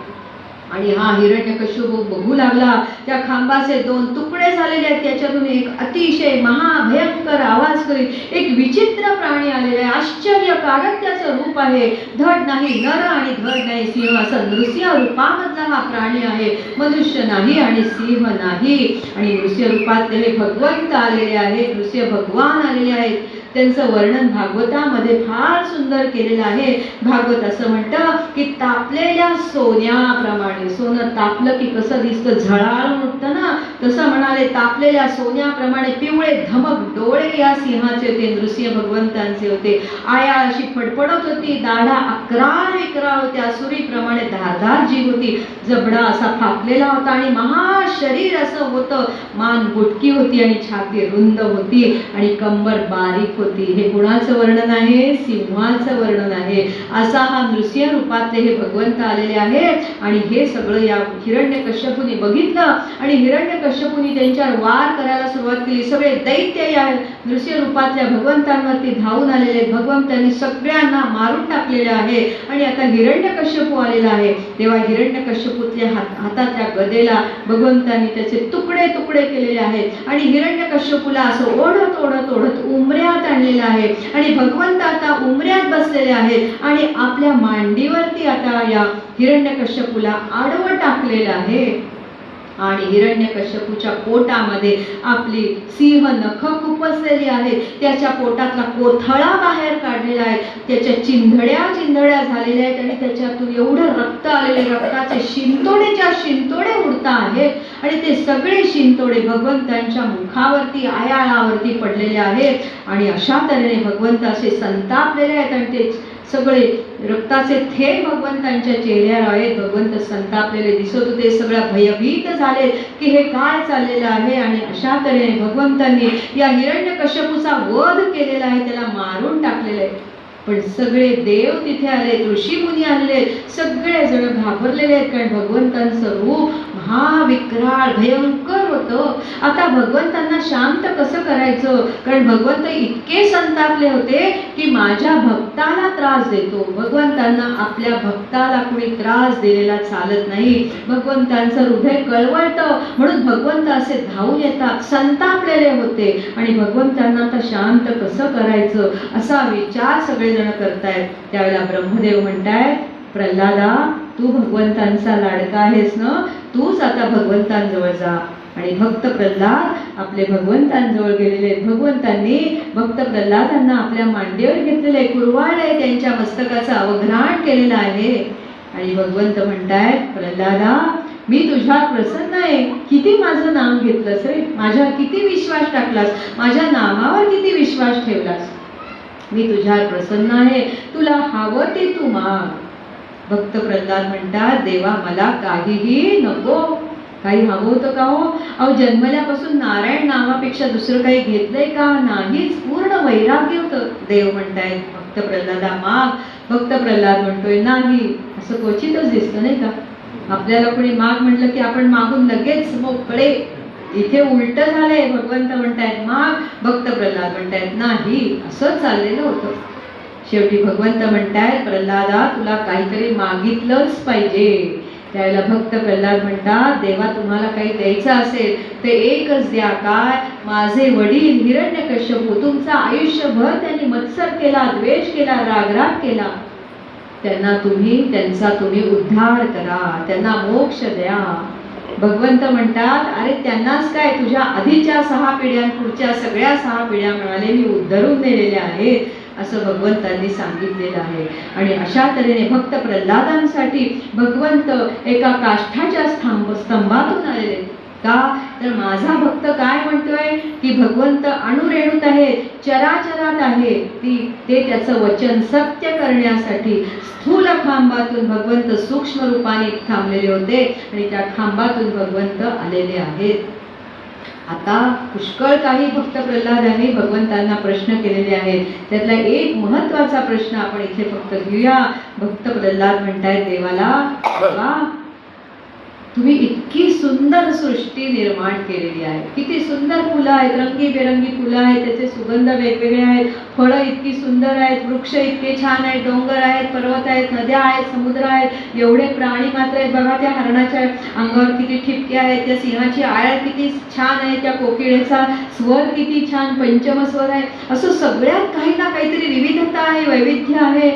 आणि हा हिरण्यकश्यपू बघू लागला, त्या खांबाचे 2 तुकडे झालेले आहेत, त्याच्यातून एक अतिशय महाभयंकर आवाज करीत एक विचित्र प्राणी आलेला आहे. आश्चर्यकारक त्याचं रूप आहे. धड नाही नर आणि धड नाही सिंह, असं नृसिंह रूपामधला हा प्राणी आहे. मनुष्य नाही आणि सिंह नाही. आणि नृसिंह रूपात हे भगवंत आलेले आहेत, नृसिंह भगवान आलेले आहेत. त्यांचं वर्णन भागवतामध्ये फार सुंदर केलेलं आहे. भागवत असं म्हणतं की तापलेल्या सोन्याप्रमाणे, सोनं तापलं की कसं दिसतं, झळाळून उठतं ना, तसं म्हणाले तापलेल्या सोन्याप्रमाणे पिवळे धमक डोळे या सिंहाचे होते, नृसिंह भगवंतांचे होते. आयाळ अशी फडफडत होती, दाढा अकराळ विकराळ होत्या, सुरीप्रमाणे धारदार जीभ होती, जबडा असा फाकलेला होता आणि महाशरीर असं होतं. मान बुटकी होती आणि छाती रुंद होती आणि कंबर बारीक होती. हे कुणाचं वर्णन आहे, सिंहाचं वर्णन आहे. असा हा नृसिंह रूपातले हे भगवंत आलेले आहेत. आणि हे सगळं या हिरण्यकश्यपूने बघितलं आणि हिरण्यकश्यपूने त्यांच्यावर वार करायला सुरुवात केली. सगळे दैत्य या नृसिंह रूपातल्या भगवंतांवरती धावून आलेले आहेत. भगवंतांनी सगळ्यांना मारून टाकलेले आहे. आणि आता हिरण्यकश्यपू आलेला आहे, तेव्हा हिरण्यकश्यपूतल्या हातातल्या गदेला भगवंतांनी त्याचे तुकडे तुकडे केलेले आहेत आणि हिरण्यकश्यपूला असं ओढत ओढत ओढत उमऱ्यात आणलेलं आहे. आणि भगवंत आता उमऱ्यात बसलेले आहेत आणि आपल्या मांडीवरती आता या हिरण्यकश्यपूला आडवं टाकलेलं आहे. आणि हिरण्यकश्यपूच्या पोटामध्ये आपली सिंह नख खुपसलेली आहेत. त्याच्या पोटातला कोथळा बाहेर काढलेला आहे. त्याच्या चिंधड्या चिंधड्या झालेल्या आहेत आणि त्याच्यातून एवढं रक्त आलेले, रक्ताचे शिंतोडेच्या शिंतोडे उडता आहेत आणि ते सगळे शिंतोडे भगवंतांच्या मुखावरती आयाळावरती पडलेले आहेत. आणि अशा तऱ्हेने भगवंत असे संतापलेले आहेत आणि ते सगळे रक्ताचे थेंब भगवंतांच्या चेहऱ्यावर आहेत. भगवंत संतापलेले दिसत होते, सगळं भयभीत झाले की हे काय चाललेलं आहे. आणि अशा तऱ्हेने भगवंतांनी या हिरण्यकश्यपूचा वध केलेला आहे, त्याला मारून टाकलेलं आहे. पण सगळे देव तिथे आले, ऋषीमुनी आलेले, सगळे जण घाबरलेले आहेत, कारण भगवंतांचं रूप महाविक्राळ भयंकर होतं. आता भगवंतांना शांत कसं करायचं, कारण भगवंत इतके संतापले होते की माझ्या भक्ताला त्रास देतो. भगवंतांना आपल्या भक्ताला कुणी त्रास दिलेला चालत नाही. भगवंतांचं हृदय कळवळतं, म्हणून भगवंत असे धावून येतात, संतापलेले होते. आणि भगवंतांना आता शांत कसं करायचं असा विचार सगळे जण करतायत. त्यावेळेला ब्रह्मदेव म्हणतायत, प्रल्हादा तू भगवंतांचा लाडका आहेस ना, तूच आता भगवंतांजवळ जा. आणि भक्त प्रल्हाद आपले भगवंतांजवळ गेलेले आहेत. भगवंतांनी भक्त प्रल्हादांना आपल्या मांडीवर घेतलेले, कुरवाळले, त्यांच्या मस्तकाचं अवघ्राण केलेलं आहे. आणि भगवंत म्हणतायत, प्रल्हादा मी तुझ्यावर प्रसन्न आहे. किती माझं नाम घेतलंस रे, माझ्यावर किती विश्वास टाकलास, माझ्या नामावर किती विश्वास ठेवलास. मी तुझ्यावर प्रसन्न आहे, तुला हवं ते तू माग. भक्त प्रल्हाद म्हणतात, देवा मला काहीही नको. काही हवं होतं का हो? अहो जन्मल्यापासून नारायण नामापेक्षा दुसरं काही घेतलंय का? नाहीच. पूर्ण वैराग्य होतं. देव म्हणतायत भक्त प्रल्हादा माग. भक्त प्रल्हाद म्हणतोय नाही. असं क्वचितच दिसतं नाही का? आपल्याला कोणी माग म्हटलं की आपण मागून लगेच मोकळे. इथे उलट झालंय. भगवंत म्हणतायत माग, भक्त प्रल्हाद म्हणतायत नाही. असं चाललेलं होतं. शेवटी भगवंत म्हणतायत प्रल्हादा तुला काहीतरी मागितलंच पाहिजे. त्यावेळेला भक्त प्रल्हाद म्हणतात, देवा तुम्हाला काही द्यायचं असेल ते एकच द्या. काय? माझे वडील हिरण्यकश्यपू, तुमचं आयुष्यभर त्यांनी मत्सर केला, द्वेष केला, रागराग केला. त्यांचा तुम्ही उद्धार करा, त्यांना मोक्ष द्या. भगवंत म्हणतात, अरे त्यांनाच काय, तुझ्या आधीच्या 6 पिढ्या, पुढच्या सगळ्या 6 पिढ्या मिळाले मी उद्धरून नेलेल्या आहेत, असं भगवंतांनी सांगितलेलं आहे. आणि अशा तऱ्हेने भक्त प्रल्हादांसाठी भगवंत एका काष्ठाच्या स्तंभातून आलेले. का? तर माझा भक्त काय म्हणतोय की भगवंत अणुरेणूत आहे, चराचरात आहे. ते त्याचं वचन सत्य करण्यासाठी स्थूल खांबातून भगवंत सूक्ष्म रूपाने थांबलेले होते आणि त्या खांबातून भगवंत आलेले आहेत. आता पुष्कळ काही भक्त प्रल्हादांनी भगवंतांना प्रश्न केलेले आहेत. त्यातला एक महत्वाचा प्रश्न आपण इथे फक्त घेऊया. भक्त प्रल्हाद म्हणतायत देवाला, देवा तुम्ही इतकी सुंदर सृष्टी निर्माण केलेली आहे. किती सुंदर फुलं आहेत, रंगीबेरंगी फुलं आहेत, त्याचे सुगंध वेगवेगळे आहेत, फळं इतकी सुंदर आहेत, वृक्ष इतके छान आहेत, डोंगर आहेत, पर्वत आहेत, नद्या आहेत, समुद्र आहेत, एवढे प्राणी मात्र आहेत. बघा त्या हरणाच्या अंगावर किती ठिपके आहेत, त्या सिंहाची आळ किती छान आहे, त्या कोकिळेचा स्वर किती छान पंचम स्वर आहे. असं सगळ्यात काही ना काहीतरी विविधता आहे, वैविध्य आहे.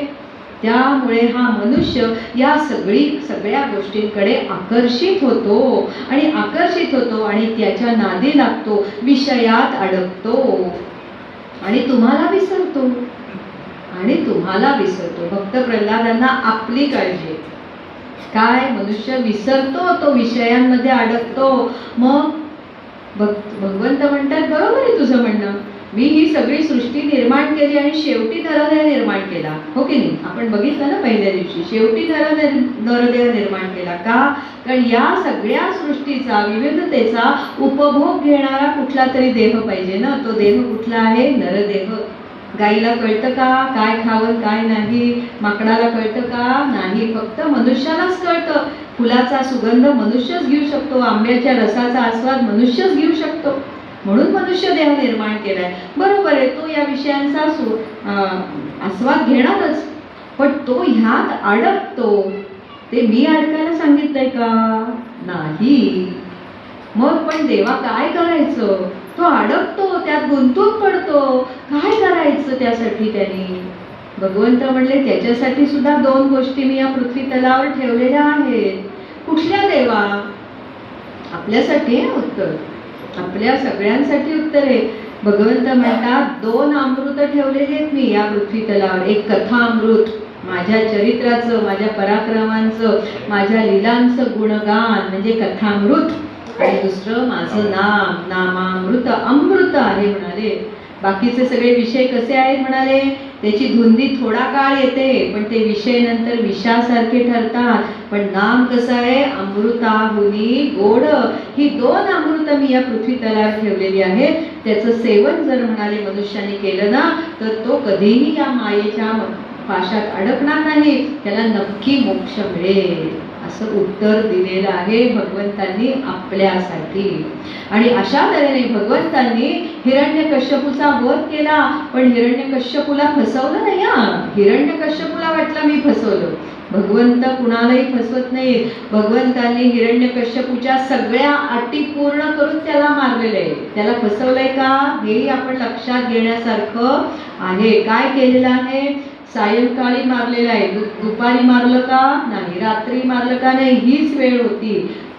त्यामुळे हा मनुष्य या सगळ्या गोष्टींकडे आकर्षित होतो आणि त्याच्या नादी लागतो, विषयात अडकतो आणि तुम्हाला विसरतो. भक्त प्रल्हादांना आपली काळजी काय, मनुष्य विसरतो, तो विषयांमध्ये अडकतो. मग भगवंत म्हणतात बरोबर आहे तुझं म्हणणं, मी ही सगळी सृष्टी निर्माण केली आणि शेवटी नरदेह निर्माण केला, हो की नाही? आपण बघितलं ना पहिल्या दिवशी, शेवटी नरदेह निर्माण केला. का? कारण या सगळ्या सृष्टीचा, विविधतेचा उपभोग घेणारा कुठला तरी देह पाहिजे ना. तो देह कुठला आहे? नरदेह. गाईला कळतं का काय खावं काय नाही? माकडाला कळतं का? नाही. फक्त मनुष्यालाच कळतं. फुलाचा सुगंध मनुष्यच घेऊ शकतो, आंब्याच्या रसाचा आस्वाद मनुष्यच घेऊ शकतो. म्हणून मनुष्य देह निर्माण केलाय. बरोबर आहे, तो या विषयांचा आस्वाद घेणारच, पण तो ह्यात अडकतो. ते मी अडकायला सांगितलंय का? नाही. मग पण देवा काय करायचं? तो अडकतो, त्यात गुंतून पडतो. काय करायचं त्यासाठी त्यांनी? भगवंत म्हणले त्याच्यासाठी सुद्धा 2 गोष्टी मी या पृथ्वी तलावर ठेवलेल्या आहेत. कुठल्या देवा? आपल्यासाठी उत्तर, आपल्या सगळ्यांसाठी उत्तर आहे. भगवंत म्हणतात 2 अमृत ठेवलेले आहेत मी या पृथ्वी तलावर. एक कथा अमृत, माझ्या चरित्राचं, माझ्या पराक्रमांचं, माझ्या लीलांचं गुणगान म्हणजे कथामृत, आणि दुसरं माझं नाम, नामामृत, अमृत आहे म्हणाले. बाकीचे सगळे विषय कसे आहेत म्हणाले? त्याची धुंदी थोडा काळ येते, पण ते विषय नंतर विषासारखे ठरतात. पण नाम कसं आहे? अमृताहुनी गोड. ही 2 अमृत मी या पृथ्वी तलावर ठेवलेली आहे. त्याचं सेवन जर म्हणाले मनुष्याने केलं ना, तर तो कधीही या मायेच्या पाशात अडकणार नाही, त्याला नक्की मोक्ष मिळेल, असं उत्तर दिलेलं आहे भगवंतांनी आपल्यासाठी. आणि अशा तऱ्हेने भगवंतांनी हिरण्यकश्यपूचा वध केला, पण हिरण्यकश्यपूला फसवलं नाही. हिरण्यकश्यपूला वाटलं मी फसवलं. भगवंत कुणालाही फसवत नाही. भगवंतांनी हिरण्यकश्यपूच्या सगळ्या अटी पूर्ण करून त्याला मारलेलं आहे. त्याला फसवलंय का? हेही आपण लक्षात घेण्यासारखं आहे. काय केलेलं आहे? सायंकाळी मारलेलं आहे. दुपारी मारलं का? नाही. रात्री मारलं का? नाही. हीच वेळ होती.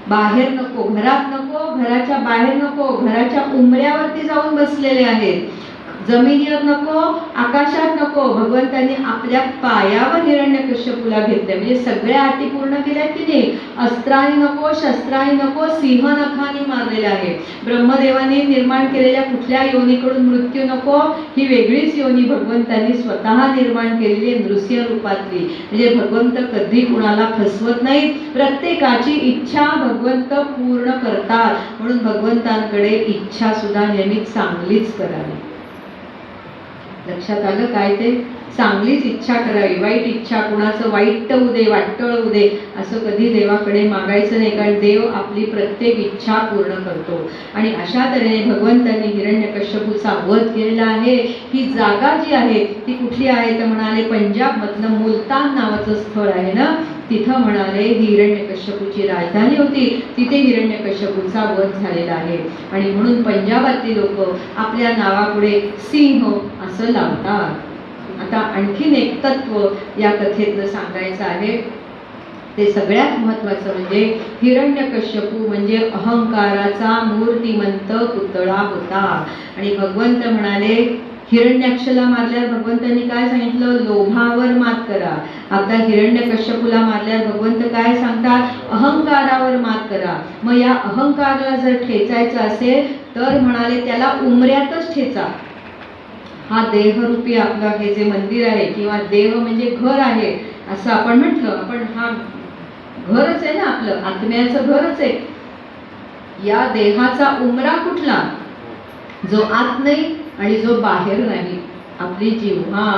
बाहेर नको, घरात नको, घराच्या बाहेर नको, घराच्या उंबऱ्यावरती जाऊन बसलेले आहेत. जमिनीवर नको, आकाशात नको, भगवंतांनी आपल्या पायावर हिरण्यकश्यपूला घेतले. म्हणजे सगळ्या अटी पूर्ण केल्या की नाही. अस्त्राने नको, शस्त्राने नको, सिंह नखाने मारलेला आहे. ब्रह्मदेवाने निर्माण केलेल्या कुठल्या योनीकडून मृत्यू नको, ही वेगळीच योनी भगवंतांनी स्वतः निर्माण केलेली नृसिंह रूपातली. म्हणजे भगवंत कधी कुणाला फसवत नाही, प्रत्येकाची इच्छा भगवंत पूर्ण करतात. म्हणून भगवंतांकडे इच्छा सुद्धा नेहमी चांगलीच करावी. लक्षात आलं काय ते? चांगलीच इच्छा करावी. वाईट इच्छा, कुणाचं वाईट होऊ दे, वाटळ होऊ दे, असं कधी देवाकडे मागायचं नाही. कारण देव आपली प्रत्येक इच्छा पूर्ण करतो. आणि अशा तऱ्हेने भगवंतांनी हिरण्यकश्यपूचा वध केलेला आहे. ही जागा जी आहे ती कुठली आहे तर म्हणाले पंजाबमधलं मुलतान नावाचं स्थळ आहे ना, तिथं म्हणाले ही हिरण्यकश्यपूची राजधानी होती. तिथे हिरण्यकश्यपूचा वध झालेला आहे. आणि म्हणून पंजाबातली लोक आपल्या नावापुढे सिंह असं लावतात. आता आणखीन एक तत्व या कथेतलं सांगायचं आहे. ते सगळ्यात महत्त्वाचं म्हणजे हिरण्यकश्यपू म्हणजे अहंकाराचा मूर्तिमंत पुतळा होता. आणि भगवंत म्हणाले हिरण्याक्षला मारल्यावर भगवंतांनी काय सांगितलं? लोभावर मात करा. आता हिरण्यकश्यपूला मारल्यावर भगवंत काय सांगतात? अहंकारावर मात करा. मग या अहंकाराला जर ठेचायचं असेल तर म्हणाले त्याला उमऱ्यातच ठेचा. हा देहरूपी आपलं हे जे मंदिर आहे किंवा देह म्हणजे घर आहे असं आपण म्हटलं, आपण हा घरच आहे ना, आपलं आत्म्याचं घरच आहे. या देहाचा उमरा कुठला? जो आत नाही आणि जो बाहेर नाही. आपली जिव्हा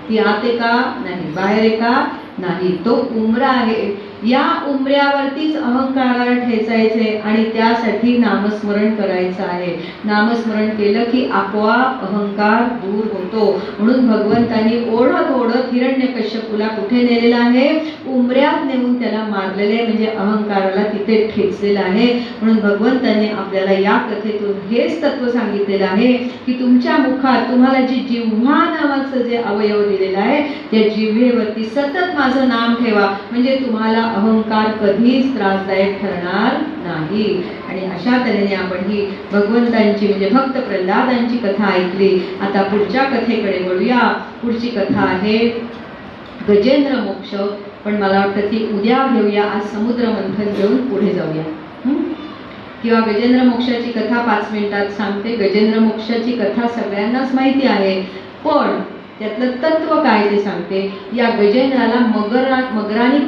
ती आत आहे का? नाही. बाहेर आहे का? नाही. तो उमरा आहे. या उमऱ्यावरतीच अहंकाराला ठेचायचे आणि त्यासाठी नामस्मरण करायचं आहे. नामस्मरण केलं की आपोआप अहंकार दूर होतो. म्हणून भगवंतांनी ओढत ओढत हिरण्यकश्यपूला कुठे नेलेलं आहे? उमऱ्यात नेऊन त्याला मारलेले, म्हणजे अहंकाराला तिथे ठेचलेलं आहे. म्हणून भगवंतांनी आपल्याला या कथेतून हेच तत्व सांगितलेलं आहे की तुमच्या मुखात तुम्हाला जी जिव्हा नावाचं जे अवयव दिलेलं आहे त्या जिव्हेवरती सतत माझं नाम ठेवा, म्हणजे तुम्हाला अहंकार कधीच त्रासदायक ठरणार नाही. आणि अशा तऱ्हेने आपण ही भगवंतांची म्हणजे भक्त प्रल्हादांची कथा ऐकली. आता पुढच्या कथेकडे वळूया. पुढची कथा आहे गजेंद्र मोक्ष. पण मला वाटतं ती उद्या घेऊया. आज समुद्र मंथन घेऊन पुढे जाऊया. किंवा गजेंद्र मोक्षाची कथा 5 मिनिटात सांगते. गजेंद्र मोक्षाची कथा सगळ्यांनाच माहिती आहे, पण त्यातलं तत्व काय ते सांगते. या गजेंद्राला मगरानी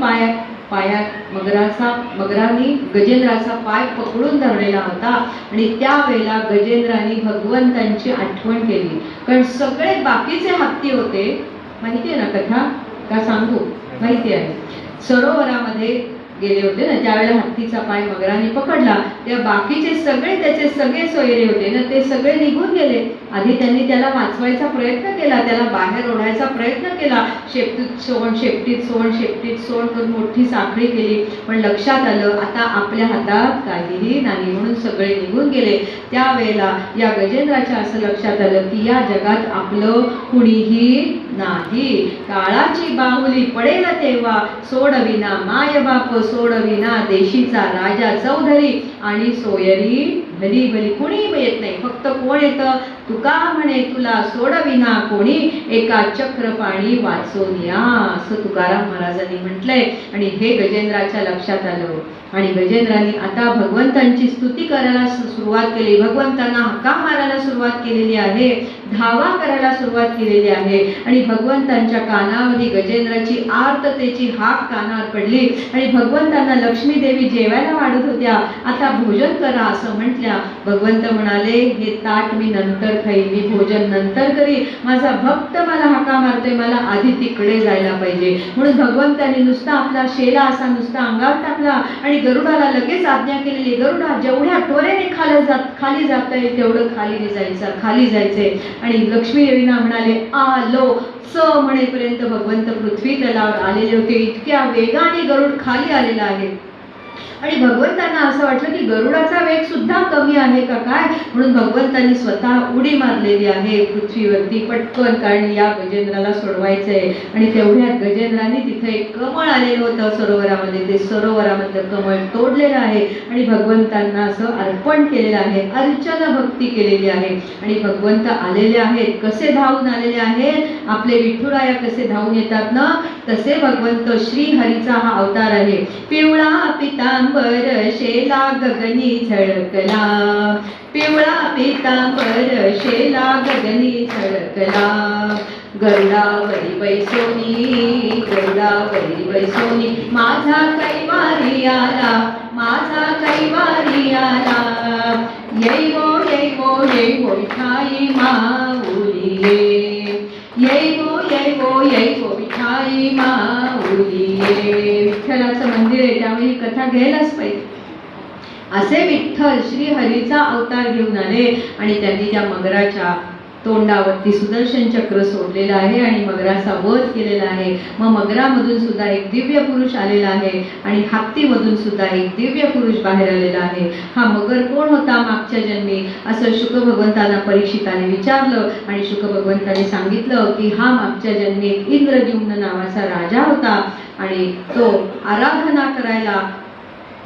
मगरानी गजेंद्राचा पाय पकडून धरलेला होता. आणि त्यावेळेला गजेंद्राने भगवंतांची आठवण केली. कारण सगळे बाकीचे हत्ती होते, माहिती आहे ना कथा का सांगू? माहिती आहे. सरोवरामध्ये गेले होते ना, त्यावेळेला हत्तीचा पाय मगराने पकडला. त्या बाकीचे सगळे त्याचे सगळे सोयरे होते ना, ते सगळे निघून गेले. आधी त्यांनी त्याला वाचवायचा प्रयत्न केला, त्याला बाहेर ओढायचा प्रयत्न केला. शेपटीत सोड करून मोठी साखळी केली. पण लक्षात आलं आता आपल्या हातात काहीही नाही, म्हणून सगळे निघून गेले. त्यावेळेला या गजेंद्राच्या असं लक्षात आलं की या जगात आपलं कुणीही नाही. काळाची बाहुली पडेल तेव्हा सोडविना मायबाप, सोडविना देशीचा राजा चौधरी, आणि सोयरी भली भली कुणी येत नाही. फक्त कोण येतं? तुका म्हणे तुला सोडविना कोणी, एका चक्र पाणी वाचून या, असं तुकाराम महाराजांनी म्हटलंय. आणि हे गजेंद्राच्या लक्षात आलं. आणि गजेंद्राने आता भगवंतांची स्तुती करायला सुरुवात केली. भगवंतांना हाका मारायला सुरुवात केलेली आहे, धावा करायला सुरुवात केलेली आहे. आणि भगवंतांच्या कानावरही गजेंद्राची आर्ततेची हाक कानावर पडली. आणि भगवंतांना लक्ष्मी देवी जेवायला वाढत होत्या. आता भोजन करा असं म्हटल्या. भगवंत म्हणाले हे ताट मी नंतर खाईन, मी भोजन नंतर करी. माझा भक्त मला हाका मारतोय, मला आधी तिकडे जायला पाहिजे. म्हणून भगवंतांनी नुसता आपला शेला असा नुसता अंगावर टाकला आणि गरुडाला लगेच आज्ञा केलेली, गरुडा जेवढ्या त्वरेने खाली जाता येईल तेवढं खाली जायचंय. आणि लक्ष्मी देवींना म्हणाले आलो. म्हणेपर्यंत भगवंत पृथ्वी तलावर आलेले होते. इतक्या वेगाने गरुड खाली आलेला आहे. आणि भगवंतांना असं वाटलं की गरुडाचा वेग सुद्धा कमी आहे का काय, म्हणून भगवंतांनी स्वतः उडी मारलेली आहे पृथ्वीवरती पटकन, कारण या गजेंद्राला सोडवायचंय. आणि तेवढ्यात गजेंद्राने तिथे एक कमळ आलेलं होतं सरोवरामध्ये, ते सरोवरामधलं कमळ तोडलेलं आहे आणि भगवंतांना असं अर्पण केलेलं आहे, अर्चना भक्ती केलेली आहे. आणि भगवंत आलेले आहेत, कसे धावून आलेले आहेत, आपले विठुराया कसे धावून येतात ना, तसे भगवंत श्रीहरीचा हा अवतार आहे. पिवळा पितांबर शेला गगनी झळकला, पिवळा पितांबर शेला गगनी झळकला, गरुडावरी बैसोनी, गरुडावरी बैसोनी, माझा कैवारी आला, माझा कैवारी आला, येईवो येईवो येईवो विठाई माऊली ये, येईवो येईवो येईवो विठाई माऊली ये. विठ्ठलाचं मंदिर आहे त्यामुळे ही कथा घ्यायलाच पाहिजे. असे विठ्ठल श्री हरीचा अवतार घेऊन आले आणि त्यांनी त्या मगराच्या तोंडावरती सुदर्शन चक्र सोडलेलं आहे आणि मगराचा वध केलेला आहे. मग मगरामधून सुद्धा एक दिव्य पुरुष आलेला आहे आणि हत्तीमधून सुद्धा एक दिव्य पुरुष बाहेर आलेला आहे. हा मगर कोण होता मागच्या जन्मी, असं शुक भगवंतांना परीक्षिताने विचारलं आणि शुक भगवंताने सांगितलं की हा मागच्या जन्मी इंद्रद्युम्न नावाचा राजा होता आणि तो आराधना करायला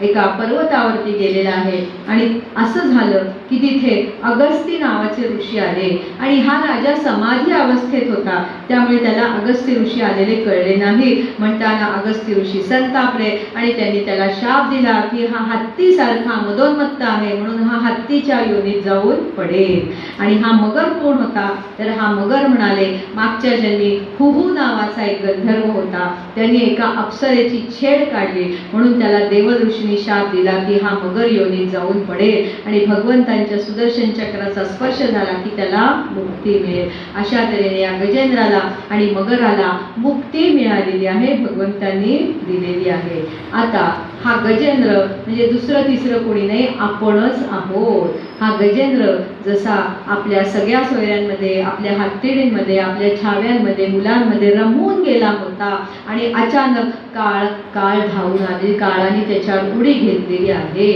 एका पर्वतावरती गेलेला आहे. आणि असं झालं की तिथे अगस्ती नावाचे ऋषी आले आणि हा राजा समाधी अवस्थेत होता, त्यामुळे त्याला अगस्ती ऋषी आलेले कळले नाही. म्हणताना अगस्ती ऋषी संतापले आणि त्यांनी त्याला शाप दिला की हा हत्तीसारखा मदोन्मत्त आहे, म्हणून हा हत्तीच्या योनीत जाऊन पडेल. आणि हा मगर कोण होता, तर हा मगर म्हणाले मागच्या जन्मी हुहू नावाचा एक गंधर्व होता, त्यांनी एका अप्सरेची छेड काढली, म्हणून त्याला देवऋषी शाप दिला की हा मगर योनीत जाऊन पडेल आणि भगवंतांच्या सुदर्शन चक्राचा स्पर्श झाला की त्याला मुक्ती मिळेल. अशा तऱ्हेने या गजेंद्राला आणि मगराला मुक्ती मिळालेली आहे, भगवंतांनी दिलेली आहे. आता हा गजेंद्र म्हणजे दुसरं तिसरं कोणी नाही, आपणच आहोत. हा गजेंद्र जसा आपल्या सगळ्या सोयऱ्यांमध्ये, आपल्या हत्तीडींमध्ये, आपल्या छाव्यांमध्ये, मुलांमध्ये रमून गेला होता आणि अचानक काळ काळ धावून आले, काळाने त्याच्यावर उडी घेतलेली आहे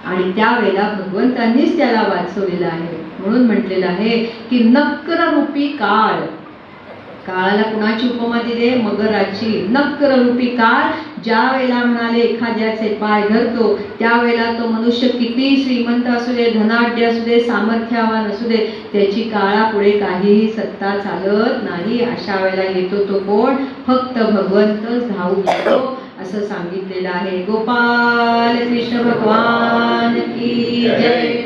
आणि त्यावेळेला भगवंतांनीच त्याला वाचवलेलं आहे. म्हणून म्हटलेलं आहे की नक्ररूपी काळ, काळाला कुणाची उपमा दिली, मगराची. नक्ररूपी काळ ज्या वेळेला म्हणाले एखाद्याचे पाय धरतो त्यावेळेला तो मनुष्य किती श्रीमंत असू दे, धनाढ्य असू दे, सामर्थ्यवान असू दे, त्याची काळापुढे काहीही सत्ता चालत नाही. अशा वेळेला येतो तो कोण, फक्त भगवंतच धावून येतो असं सांगितलेलं आहे. गोपाल कृष्ण भगवान की जय.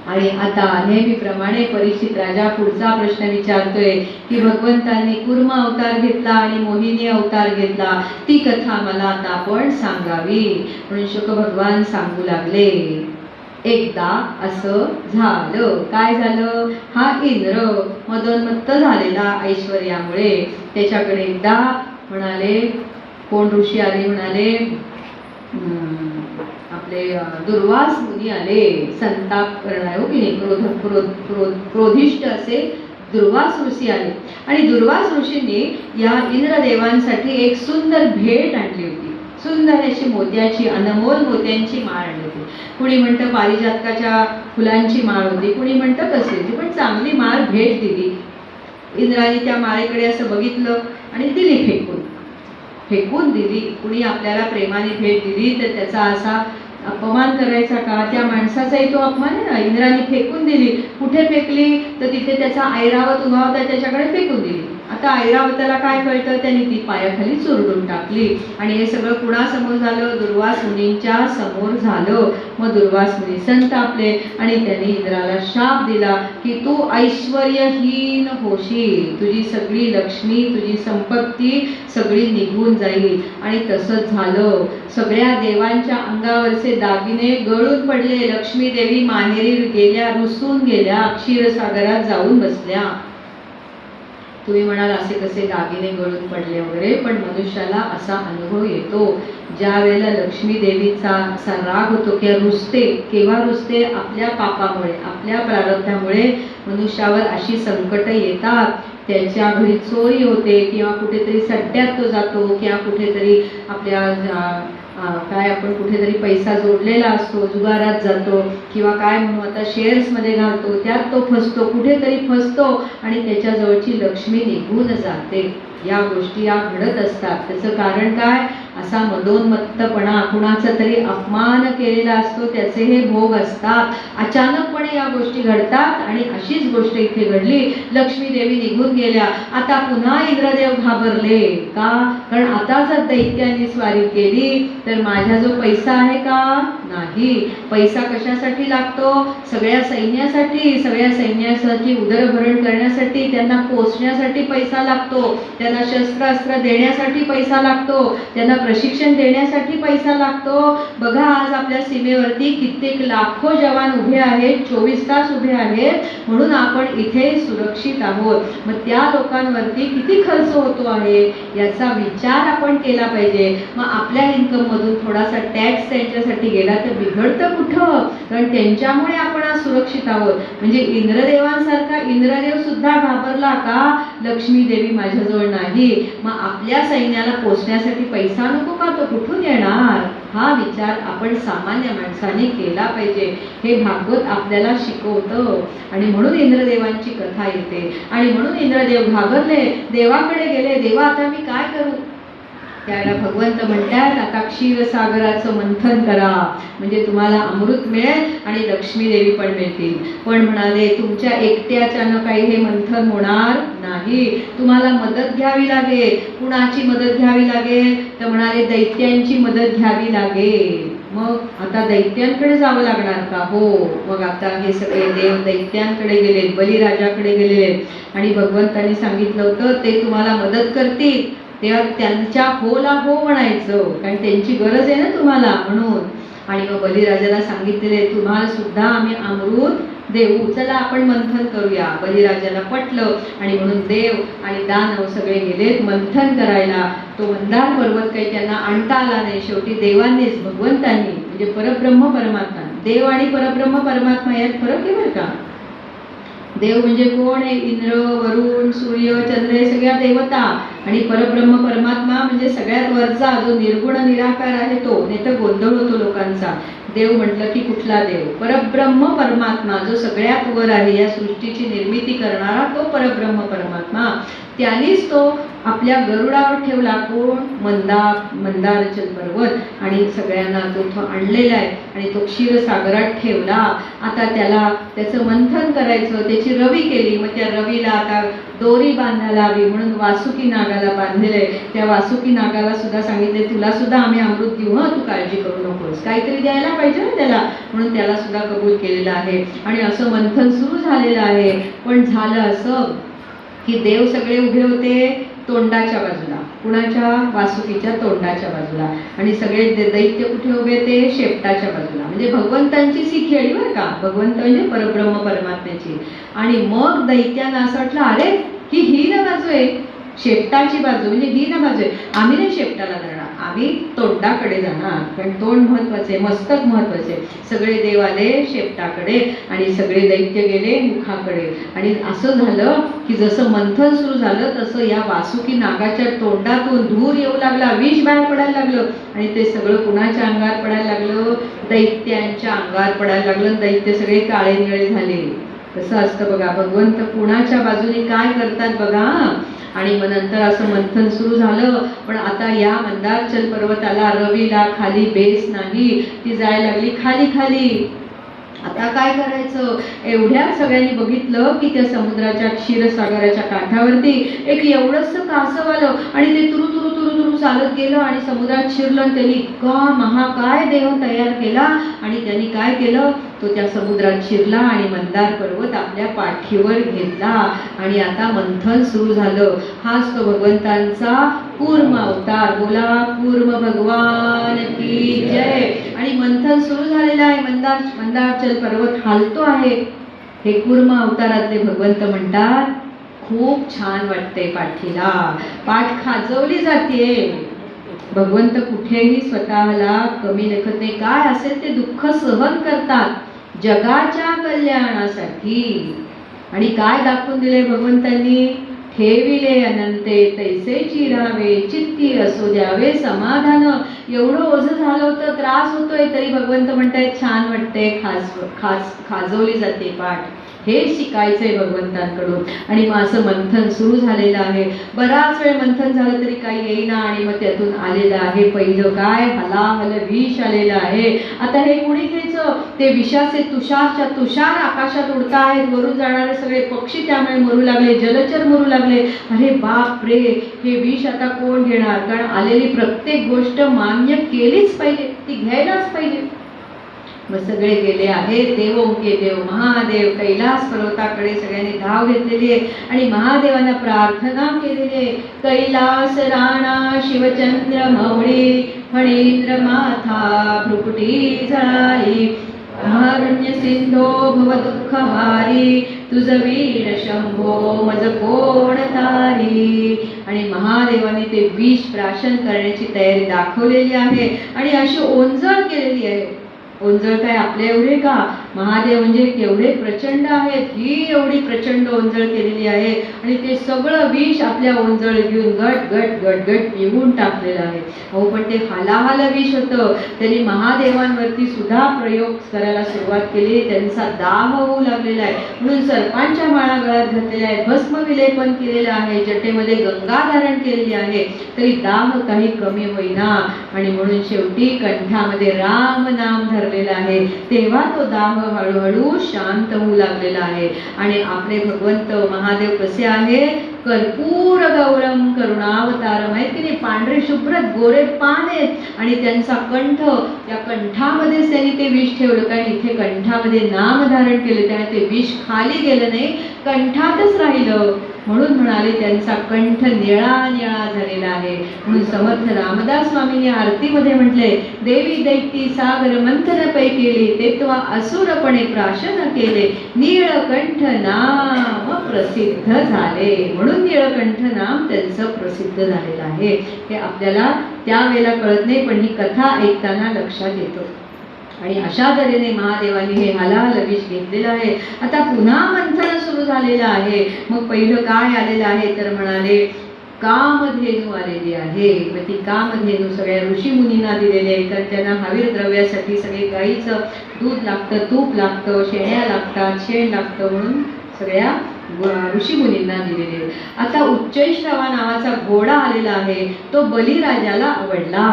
आणि आता नेहमीप्रमाणे परीक्षित राजा पुढचा प्रश्न विचारतोय की भगवंतांनी कूर्म अवतार घेतला आणि मोहिनी अवतार घेतला, ती कथा मला आता आपण सांगावी. म्हणून शुक भगवान सांगू लागले, एकदा असं झालं. काय झालं, हा इंद्र मदोन्मत्त झालेला ऐश्वर्यामुळे, त्याच्याकडे एकदा म्हणाले कोण ऋषी आले, म्हणाले आपले दुर्वास मुनी आले संताप करणारे, हो की नाही, क्रोधिष्ट असे दुर्वास ऋषी आले. आणि दुर्वास ऋषींनी या इंद्रदेवांसाठी एक सुंदर भेट आणली होती. सुंदर अशी मोत्याची, अनमोल मोत्यांची माळ आणली होती. कुणी म्हणतं पारिजातकाच्या फुलांची माळ होती, कुणी म्हणतं कसली, पण चांगली माळ भेट दिली. इंद्राने त्या माळेकडे असं बघितलं आणि दिली फेकून दिली. कुणी आपल्याला प्रेमाने भेट दिली तर त्याचा असा अपमान करायचा का, त्या माणसाचाही तो अपमान आहे ना. इंद्राने फेकून दिली, कुठे फेकली तर तिथे त्याचा ऐरावत उभा होता त्याच्याकडे फेकून दिली. आता ऐरावताला काय कळतं, त्यांनी ती पायाखाली चुरडून टाकली. आणि हे सगळं कुणासमोर झालं, दुर्वास मुनींच्या समोर झालं. मग दुर्वास मुनी संतापले आणि त्यांनी इंद्राला शाप दिला की तू ऐश्वर्यहीन होशील, तुझी सगळी लक्ष्मी, तुझी संपत्ती सगळी निघून जाईल. आणि तसंच झालं. सगळ्या देवांच्या अंगावरचे दागिने गळून पडले. लक्ष्मी देवी माहेरी गेल्या, रुसून गेल्या, क्षीरसागरात जाऊन बसल्या. तुम्ही म्हणाल असे कसे दागिने गळून पडले वगैरे, पण मनुष्याला असा अनुभव येतो ज्या वेळेला लक्ष्मी देवीचा असा राग होतो किंवा रुसते. केव्हा रुसते, आपल्या पापामुळे, आपल्या प्रारब्धामुळे मनुष्यावर अशी संकट येतात. त्याच्या घरी चोरी होते किंवा कुठेतरी सड्ड्यात तो जातो किंवा कुठेतरी आपल्या काय आपण कुठेतरी पैसा जोडलेला असतो, जुगारात जातो किंवा काय म्हणू आता शेअर्समध्ये घालतो, त्यात तो फसतो, कुठेतरी फसतो आणि त्याच्याजवळची लक्ष्मी निघून जाते. या गोष्टी या घडत असतात. त्याचं कारण काय? असा मदोन्मत्तपणा, कुणाचा तरी अपमान केलेला असतो, त्याचे हे भोग असतात. अचानकपणे या गोष्टी घडतात आणि अशीच गोष्ट इथे घडली. लक्ष्मी देवी निघून गेल्या. आता पुन्हा इंद्रदेव घाबरले. का? कारण आता जर दैत्याने स्वारी केली तर माझा जो पैसा आहे का? नाही. पैसा कशासाठी लागतो? सगळ्या सैन्यासाठी उदरभरण करण्यासाठी, त्यांना पोसण्यासाठी पैसा लागतो, त्यांना शस्त्रास्त्र देण्यासाठी पैसा लागतो, त्यांना प्रशिक्षण देण्यासाठी पैसा लागतो. बघा आज आपल्या सीमेवरती कित्येक लाखो जवान उभे आहेत, 24 तास उभे आहेत, म्हणून आपण इथे सुरक्षित आहोत. मग त्या लोकांवरती किती खर्च होतो आहे याचा विचार आपण केला पाहिजे. मग आपल्या इन्कम मधून थोडासा टॅक्स त्यांच्यासाठी गेला तर बिघडतं कुठं? कारण त्यांच्यामुळे आपण आज सुरक्षित आहोत. म्हणजे इंद्रदेवांसारखा इंद्रदेव सुद्धा घाबरला का? लक्ष्मी देवी माझ्याजवळ नाही. मग आपल्या सैन्याला पोचण्यासाठी पैसा नको का? तो कुठून येणार? हा विचार आपण सामान्य माणसाने केला पाहिजे. हे भागवत आपल्याला शिकवतं आणि म्हणून इंद्रदेवांची कथा येते. आणि म्हणून इंद्रदेव घाबरले, देवाकडे गेले. देवा आता मी काय करू? त्याला भगवंत म्हणतात आता क्षीरसागराचं मंथन करा, म्हणजे तुम्हाला अमृत मिळेल आणि लक्ष्मी देवी पण मिळतील. पण म्हणाले तुमच्या एकट्याच्यानं काही हे मंथन होणार नाही, तुम्हाला मदत घ्यावी लागेल. कुणाची मदत घ्यावी लागेल? तर म्हणाले दैत्यांची मदत घ्यावी लागेल. मग आता दैत्यांकडे जावं लागणार का? हो. मग आता हे सगळे देव दैत्यांकडे गेलेत, बलिराजाकडे गेलेत आणि भगवंतांनी सांगितलं होतं ते तुम्हाला मदत करतील, तेव्हा त्यांच्या होला हो म्हणायचं, कारण त्यांची गरज आहे ना तुम्हाला म्हणून. आणि मग बलिराजाला सांगितलेले तुम्हाला सुद्धा आम्ही अमृत देऊ, चला आपण मंथन करूया. बलिराजाला पटलं आणि म्हणून देव आणि दानव सगळे गेलेत मंथन करायला. तो मंदार पर्वत काही त्यांना आणता आला नाही. शेवटी देवांनीच, भगवंतांनी, म्हणजे परब्रह्म परमात्मा, देव आणि परब्रह्म परमात्मा यात फरक आहे बरं का. देव म्हणजे कोण आहे? इंद्र, वरुण, सूर्य, चंद्र हे सगळ्या देवता. आणि परब्रह्म परमात्मा म्हणजे सगळ्यात वरचा जो निर्गुण निराकार आहे तो. नाही तर गोंधळ होतो लोकांचा. देव म्हटलं की कुठला देव? परब्रह्म परमात्मा जो सगळ्यात वर आहे, या सृष्टीची निर्मिती करणारा तो परब्रह्म परमात्मा. त्यानेच तो आपल्या गरुडावर ठेवला. कोण? मंदारचल पर्वत. आणि सगळ्यांना तो आणलेला आहे आणि तो क्षीरसागरात ठेवला. आता त्याचं मंथन करायचं, त्याची रवी केली. मग त्या रवीला आता दोरी बांधायला हवी म्हणून वासुकी नागाला बांधलेलं आहे. त्या वासुकी नागाला सुद्धा सांगितले तुला सुद्धा आम्ही अमृत देऊ, तू काळजी करू नकोस, काहीतरी द्यायला पाहिजे ना त्याला, म्हणून त्याला सुद्धा कबूल केलेलं आहे. आणि असं मंथन सुरू झालेलं आहे. पण झालं असं की देव सगळे उभे होते तोंडाच्या बाजूला. कुणाच्या? वासुकीच्या तोंडाच्या बाजूला. आणि सगळे दैत्य कुठे उभे? ते शेपटाच्या बाजूला. म्हणजे भगवंतांचीच ही खेळी बरं का. भगवंत म्हणजे परब्रह्म परमात्म्याची. आणि मग दैत्यांना असं वाटलं अरे ही ना बाजू आहे, शेपटाची बाजू म्हणजे ही ना बाजू आहे, आम्ही नाही शेपटाला जाणार, आम्ही तोंडाकडे जाणार, कारण तोंड महत्वाचे, मस्तक महत्वाचे. सगळे देव आले शेपटाकडे आणि सगळे दैत्य गेले मुखाकडे. आणि असं झालं की जसं मंथन सुरू झालं तसं या वासुकी नागाच्या तोंडातून धूर येऊ लागला, विष बाहेर पडायला लागलं. आणि ते सगळं कुणाच्या अंगावर पडायला लागलं? दैत्यांच्या अंगावर पडायला लागलं. दैत्य सगळे काळे निळे झाले. कसं असतं बघा, भगवंत कुणाच्या बाजूने काय करतात बघा. आणि मग नंतर असं मंथन सुरू झालं. पण आता या मंदारचल पर्वताला, रवीला खाली बेस नाही, ती जायला लागली खाली खाली. आता काय करायचं? एवढ्या सगळ्यांनी बघितलं की त्या समुद्राच्या क्षीरसागराच्या काठावरती एक एवढंसं कासव आलं आणि ते तुरु तुरु तुरु तुरु चालत गेलं आणि समुद्रात शिरलं. आणि त्यांनी इतका महाकाय देव तयार केला आणि त्यांनी काय केलं? तो त्या समुद्रात शिरला आणि मंदार पर्वत आपल्या पाठीवर घेतला. आणि आता मंथन सुरू झालं. हाच तो भगवंतांचा कूर्म अवतार. बोला कूर्म भगवान की जय. आणि मंथन सुरू झालेलं आहे. मंदारचल पर्वत हालतो आहे. हे कूर्म अवतारातले भगवंत म्हणतात खूप छान वाटते पाठीला, पाठ खाजवली जाते. भगवंत कुठेही स्वतःला कमी लेखत नाही. काय असेल ते दुःख सहन करतात जगाच्या कल्याणासाठी. आणि काय दाखवून दिले भगवंतांनी? ठेविले अनंते तैसे चिरावे, चित्ती असो द्यावे समाधान. एवढं ओझं झालं होतं, त्रास होतोय, तरी भगवंत म्हणतायत छान वाटतंय, खाजवली जाते पाठ. हे शिकायचंय भगवंतांकडून. आणि मग असं मंथन सुरू झालेलं आहे. बराच वेळ मंथन झालं तरी काही येईना, आणि मग त्यातून आलेलं आहे पहिलं काय, हलाहल विष आलेलं आहे. आता हे कुणी घ्यायचं? ते विषाचे तुषार आकाशात उडतायत, वरून जाणारे सगळे पक्षी त्यामुळे मरू लागले, जलचर मरू लागले. अरे बाप रे, हे विष आता कोण घेणार? कारण आलेली प्रत्येक गोष्ट मान्य केलीच पाहिजे, ती घ्यायलाच पाहिजे. मग सगळे गेले आहेत. देवोंके देव महादेव कैलास पर्वताकडे सगळ्यांनी धाव घेतलेली आहे आणि महादेवांना प्रार्थना केलेली आहे. कैलास राणा शिवचंद्र मौळी, फणींद्र माथा भ्रुकुटी जळाली, महारण्य सिंधो भव दुःखहारी, तुझ वीर शंभो मज कोण तारी. आणि महादेवाने ते विष प्राशन करण्याची तयारी दाखवलेली आहे आणि अशी ओंजळ केलेली आहे. ओंजळ काय आपल्या एवढे का? महादेव म्हणजे केवढे प्रचंड आहेत, ही एवढी प्रचंड ओंजळ केलेली आहे. आणि ते सगळं विष आपल्या ओंजळ घेऊन गट गट गट गट पिऊन टाकलेलं आहे. अहो पण ते हलाहल विष होतं. त्यांनी महादेवांवरती सुद्धा प्रयोग करायला सुरुवात केली. त्यांचा दाह होऊ लागलेला आहे. म्हणून सर्पांच्या माळा गळ्यात घातलेल्या आहेत, भस्म विलेपन केलेलं आहे, जटेमध्ये गंगा धारण केलेली आहे, तरी दाह काही कमी होईना. आणि म्हणून शेवटी कंठामध्ये राम नाम धरलेला आहे. तेव्हा तो दाह हळूहळू शांत होऊ लागलेला आहे. आणि आपले भगवंत महादेव कसे आहेत? कर्पूर गौरम करुणावतारम आहेत की नाही. पांढरे शुभ्र गोरे पान आहेत आणि त्यांचा कंठ, या कंठामध्येच त्यांनी ते विष ठेवलं. कारण इथे कंठामध्ये नाम धारण केले, त्याने ते विष खाली गेलं नाही, कंठातच राहिलं. म्हणून म्हणाले त्यांचा कंठ निळा निळा झालेला आहे. म्हणून समर्थ रामदास स्वामींनी आरतीमध्ये म्हटले, देवी दैती सागर मंथन पै केले, तेत्वा असुरपणे प्राशन केले, नीळकंठ नाम प्रसिद्ध झाले. म्हणून नीळकंठ नाम त्यांचं प्रसिद्ध झालेलं आहे. हे आपल्याला त्यावेळेला कळत नाही, पण ही कथा ऐकताना लक्षात येतं. आणि अशा तऱ्हेने महादेवाने हे हलाहल विष घेतलेलं आहे. आता पुन्हा मंथन सुरू झालेलं आहे. मग पहिलं काय आलेलं आहे तर म्हणाले कामधेनू आलेली आहे. मग ती कामधेनू सगळ्या ऋषीमुनींना दिलेली आहे. तर त्यांना हवीर द्रव्यासाठी सगळे गाईचं दूध लागतं, तूप लागतं, शेण्या लागतात, शेण लागतं, म्हणून सगळ्या ऋषीमुनींना दिलेले. आता उच्चैश्रवा नावाचा घोडा आलेला आहे. तो बलिराजाला आवडला,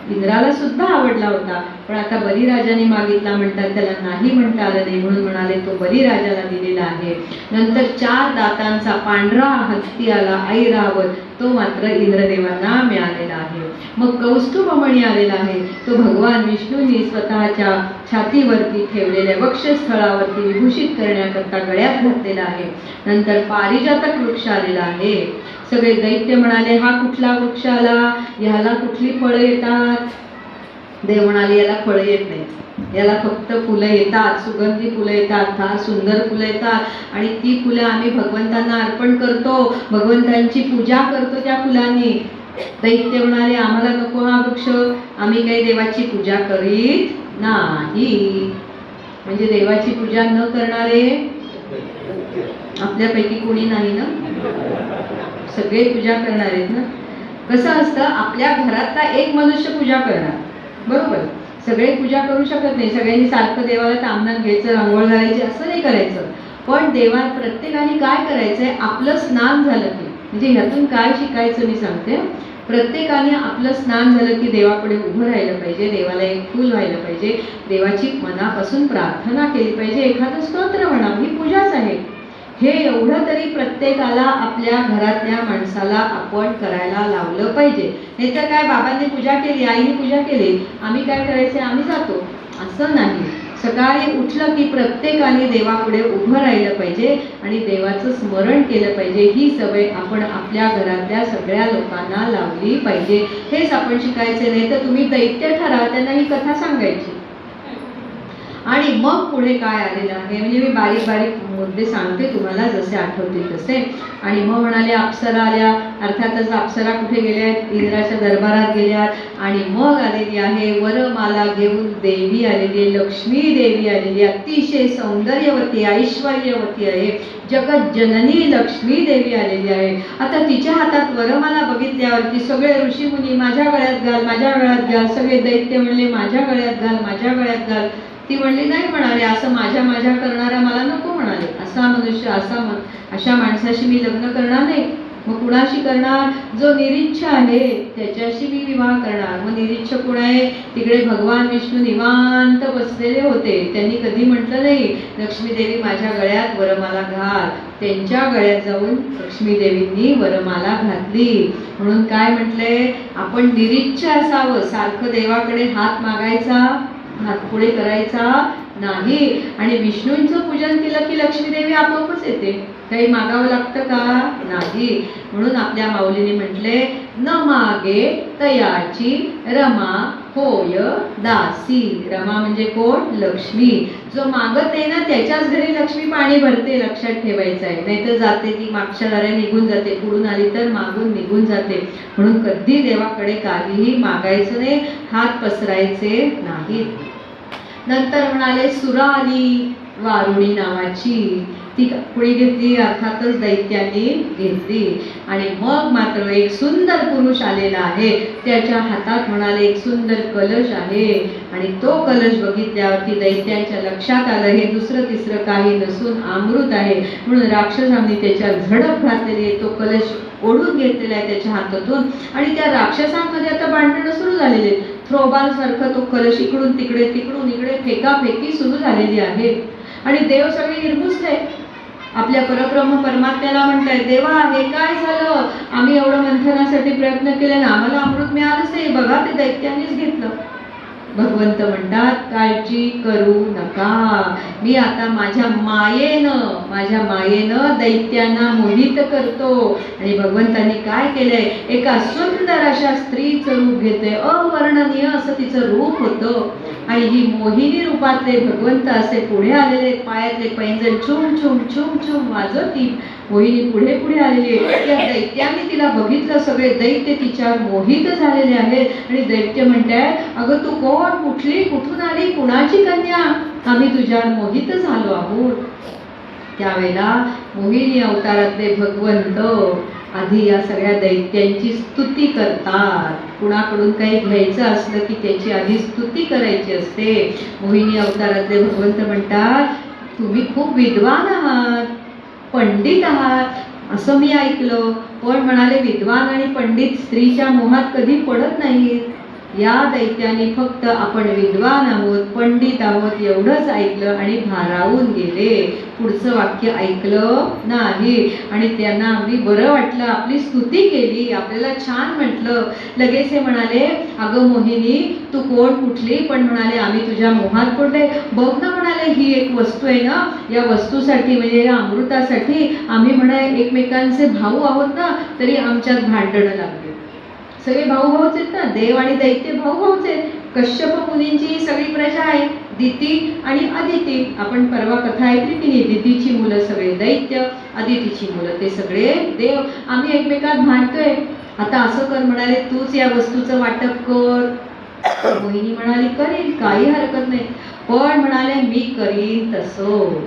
इंद्राला सुद्धा आवडला होता, पण आता बलिराजाने मागितला म्हणतात, त्याला नाही म्हणता आलं नाही, म्हणून म्हणाले तो बलिराजाला दिलेला आहे. नंतर 4 दातांचा पांढरा हत्ती आला ऐरावत, तो मात्र इंद्रदेवांना मिळालेला आहे. मग कौस्तुभमणी आलेला आहे. तो भगवान विष्णूंनी स्वतःच्या छातीवरती ठेवलेल्या वक्षस्थळावरती विभूषित करण्याकरता गळ्यात घातलेला आहे. नंतर पारिजातक वृक्ष आलेला आहे. सगळे दैत्य म्हणाले, हा कुठला वृक्ष आला, ह्याला कुठली फळं येतात? देव म्हणाले, याला फळं येत नाही, याला फक्त फुलं येतात, सुगंधी फुलं येतात, फार सुंदर फुलं येतात आणि ती फुलं आम्ही भगवंतांना अर्पण करतो, भगवंतांची पूजा करतो त्या फुलांनी. दैत्य म्हणाले, आम्हाला नको हा वृक्ष, आम्ही काही देवाची पूजा करीत नाही. म्हणजे देवाची पूजा न करणारे आपल्यापैकी कोणी नाही ना, सगळे पूजा करणार आहेत ना. कसं असतं, आपल्या घरातला एक मनुष्य पूजा करणार, बरोबर, सगळे पूजा करू शकत नाही. सगळ्यांनी सारखं देवाला तांबण घ्यायचं, आंघोळ घालायची असं नाही करायचं. पण देवा प्रत्येकाने काय करायचंय, आपलं स्नान झालं की, म्हणजे ह्यातून काय शिकायचं मी सांगते. प्रत्येकाने आपलं स्नान झालं की देवापुढे उभं राहिलं पाहिजे, देवाला एक फूल व्हायला पाहिजे, देवाची मनापासून प्रार्थना केली पाहिजे, एखादं स्तोत्र म्हणावं, ही पूजाच आहे. हे एवढं तरी प्रत्येकाला आपल्या घरातल्या माणसाला आपण करायला लावलं पाहिजे. हे तर काय बाबांनी पूजा केली, आईने पूजा केली, आम्ही काय करायचे, आम्ही जातो, असं नाही. सकाळी उठलं की प्रत्येकाने देवापुढे उभं राहिलं पाहिजे आणि देवाचं स्मरण केलं पाहिजे. ही सवय आपण आपल्या घरातल्या सगळ्या लोकांना लावली पाहिजे. हेच आपण शिकायचे. नाही तर तुम्ही दैत्य ठरा, त्यांना ही कथा सांगायची. आणि मग पुढे काय आलेलं आहे, म्हणजे मी बारीक बारीक मुद्दे सांगते तुम्हाला जसे आठवतील तसे. आणि मग म्हणाले अप्सरा आल्या, अर्थातच अप्सरा कुठे गेल्या आहेत, इंद्राच्या दरबारात गेल्या. आणि मग आलेली आहे वरमाला घेऊन देवी आलेली आहे, लक्ष्मी देवी आलेली आहे, अतिशय सौंदर्यवती ऐश्वर्यवती आहे, जगत जननी लक्ष्मी देवी आलेली आहे. आता तिच्या हातात वरमाला बघितल्यावरती सगळे ऋषीमुनी माझ्या गळ्यात घाल, माझ्या गळ्यात घाल, सगळे दैत्य म्हणले माझ्या गळ्यात घाल, माझ्या गळ्यात घाल. ती म्हणली नाही म्हणाले, असं माझ्या माझ्या करणारा मला नको म्हणाले, असा मनुष्य अशा माणसाशी मी लग्न करणार नाही. मग कुणाशी करणार, जो निरीच्छ आहे त्याच्याशी मी विवाह करणार. मग निरीच्छ कोण आहे, तिकडे भगवान विष्णू निवांत बसलेले होते, त्यांनी कधी म्हटलं नाही लक्ष्मी देवी माझ्या गळ्यात वरमाला घाल. त्यांच्या गळ्यात जाऊन लक्ष्मी देवींनी वरमाला घातली. म्हणून काय म्हटलंय, आपण निरीच्छ असावं, सारखं देवाकडे हात मागायचा, हात पुढे करायचा नाही. आणि विष्णूंचं पूजन केलं की लक्ष्मी देवी आपोआपच येते, काही मागावं लागतं का, नाही. म्हणून आपल्या माऊलीने म्हटले न मागे तयाची रमा होय दासी. रमा म्हणजे कोण, लक्ष्मी. जो मागत नाही ना त्याच्याच घरी लक्ष्मी पाणी भरते, लक्षात ठेवायचं आहे. नाहीतर जाते ती मागच्या दाराने निघून जाते, पुढून आली तर मागून निघून जाते. म्हणून कधी देवाकडे काहीही मागायचं नाही, हात पसरायचे नाहीत. नंतर म्हणाले सुरा आली वारुणी नावाची, ती कुणी घेतली, अर्थातच दैत्याने घेतली. आणि मग मात्र एक सुंदर पुरुष आलेला आहे, त्याच्या हातात म्हणाले एक सुंदर कलश आहे. आणि तो कलश बघितल्यावरती दैत्यांच्या लक्षात आलं हे दुसरं तिसरं काही नसून अमृत आहे. म्हणून राक्षसांनी त्याच्या झडप घातलेली आहे, तो कलश ओढून घेतलेला आहे त्याच्या हातातून. आणि त्या राक्षसांमध्ये आता भांडणं सुरू झालेले, थ्रोबॉल सारखं तो कलश इकडून तिकडे तिकडून इकडे फेकाफेकी सुरू झालेली आहे. आणि देव सगळे निर्मुसले, आपल्या परब्रह्म परमात्म्याला म्हणताय देवा हे काय झालं, आम्ही एवढं मंथनासाठी प्रयत्न केले ना, आम्हाला अमृत मिळालंच नाही, बघा ते दैत्यांनीच घेतलं. भगवंत म्हणतात काळजी करू नका, मी आता माझ्या मायेनं दैत्यांना मोहित करतो. आणि भगवंतांनी काय केलंय, एका सुंदर अशा स्त्रीचं रूप घेते, अवर्णनीय असं तिचं रूप होतं. आणि ही मोहिनी रूपातले भगवंत असे पुढे आलेले, पायातले पैंजण छुम छुम छुम छुम वाजवती मोहिनी पुढे पुढे आलेली. त्या दैत्याने तिला बघितलं, सगळे दैत्य तिच्यावर मोहित झालेले आहेत. आणि दैत्य म्हणतात अगं तू कोण, कुठली, कुठून आली, कुणाची कन्या, आम्ही तुझ्यावर मोहित झालो आहोत. त्यावेळेला मोहिनी अवतारातले भगवंत आधी या सगळ्या दैत्यांची स्तुती करतात. कुणाकडून काही घ्यायचं असलं की त्याची आधी स्तुती करायची असते. मोहिनी अवतारातले भगवंत म्हणतात तुम्ही खूप विद्वान आहात, पंडित आहात असं मी ऐकलं. पण म्हणाले विद्वान आणि पंडित स्त्रीच्या मोहात कधी पडत नाहीत. या दैत्याने फक्त आपण विद्वान आहोत, पंडित आहोत एवढंच ऐकलं आणि भारावून गेले. पुढचं वाक्य ऐकलं नाही. आणि त्यांना अगदी बरं वाटलं, आपली स्तुती केली, आपल्याला छान म्हटलं. लगेच हे म्हणाले अगं मोहिनी तू कोण, कुठली, पण म्हणाले आम्ही तुझ्या मोहात पडले. बघ ना म्हणाले ही एक वस्तू आहे ना, या वस्तूसाठी म्हणजे या अमृतासाठी आम्ही म्हणाले एकमेकांचे भाऊ आहोत ना, तरी आमच्यात भांडणं लागली. सगळे भाऊ भाऊच आहेत ना, देव आणि दैत्य भाऊ भाऊच आहेत. कश्यप मुनींची सगळी प्रजा आहे, दिती आणि अदिती. आपण परवा कथा ऐकली की नाही, दितीची मुलं सगळे दैत्य, अदितीची मुलं ते सगळे देव. आम्ही एकमेकात भांडतोय, आता असं कर म्हणाले तूच या वस्तूचं वाटप कर. मोहिनी म्हणाली करीन, काही हरकत नाही. पण म्हणाले मी करीन तसं,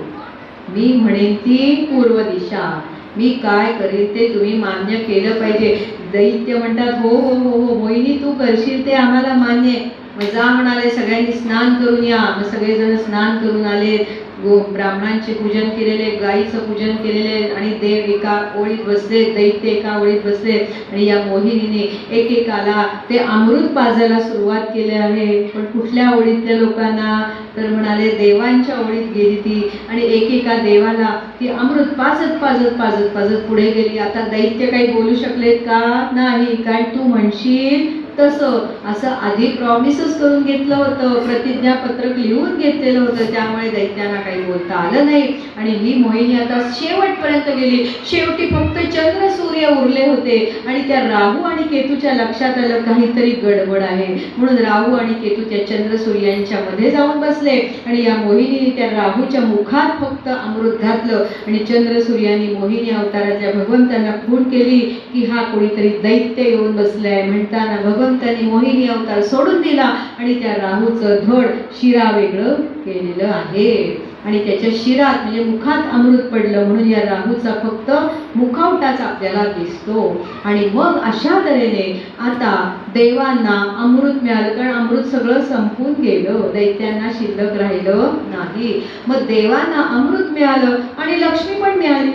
मी म्हणेन ती पूर्व दिशा, मी काय करेन ते तुम्ही मान्य केलं पाहिजे. दैत्य म्हणतात हो हो हो हो मोहिनी तू करशील ते आम्हाला मान्य आहे. मग जा म्हणाले सगळ्यांनी स्नान करून या. मग सगळेजण स्नान करून आले, ब्राह्मणांचे पूजन केलेले, गाईचं पूजन केलेले. आणि देव एका ओळीत बसले, दैत्य एका ओळीत बसले. आणि या मोहिनीने एकेकाला ते अमृत पाजायला सुरुवात केली आहे. पण कुठल्या ओळीतल्या लोकांना, तर म्हणाले देवांच्या ओळीत गेली ती. आणि एकेका देवाला ती अमृत पाजत पाजत पाजत पाजत पुढे गेली. आता दैत्य काही बोलू शकलेत का, नाही. काय तू म्हणशील तसं असं आधी प्रॉमिसच करून घेतलं होतं, प्रतिज्ञापत्रक लिहून घेतलेलं होतं, त्यामुळे दैत्यांना काही बोलता आलं नाही. आणि ही मोहिनी आता शेवटपर्यंत गेली. शेवटी फक्त चंद्र सूर्य उरले होते आणि त्या राहू आणि केतूच्या लक्षात आलं काहीतरी गडबड आहे. म्हणून राहू आणि केतू त्या चंद्र सूर्यांच्या मध्ये जाऊन बसले आणि या मोहिनीने त्या राहूच्या मुखात फक्त अमृत घातलं आणि चंद्र सूर्यांनी मोहिनी अवताराच्या भगवंतांना खूण केली की हा कोणीतरी दैत्य येऊन बसलाय. म्हणताना भगवंतांनी मोहिनी अवतार सोडून दिला आणि त्या राहूचं धड शिरा वेगळं केलेलं आहे आणि त्याच्या शिरात म्हणजे मुखात अमृत पडलं. म्हणून या राहूचा फक्त मुखवटाच आपल्याला दिसतो. आणि मग अशा तऱ्हेने आता देवांना अमृत मिळालं, कारण अमृत सगळं संपून गेलं, दैत्यांना शिल्लक राहिलं नाही. मग देवांना अमृत मिळालं आणि लक्ष्मी पण मिळाली.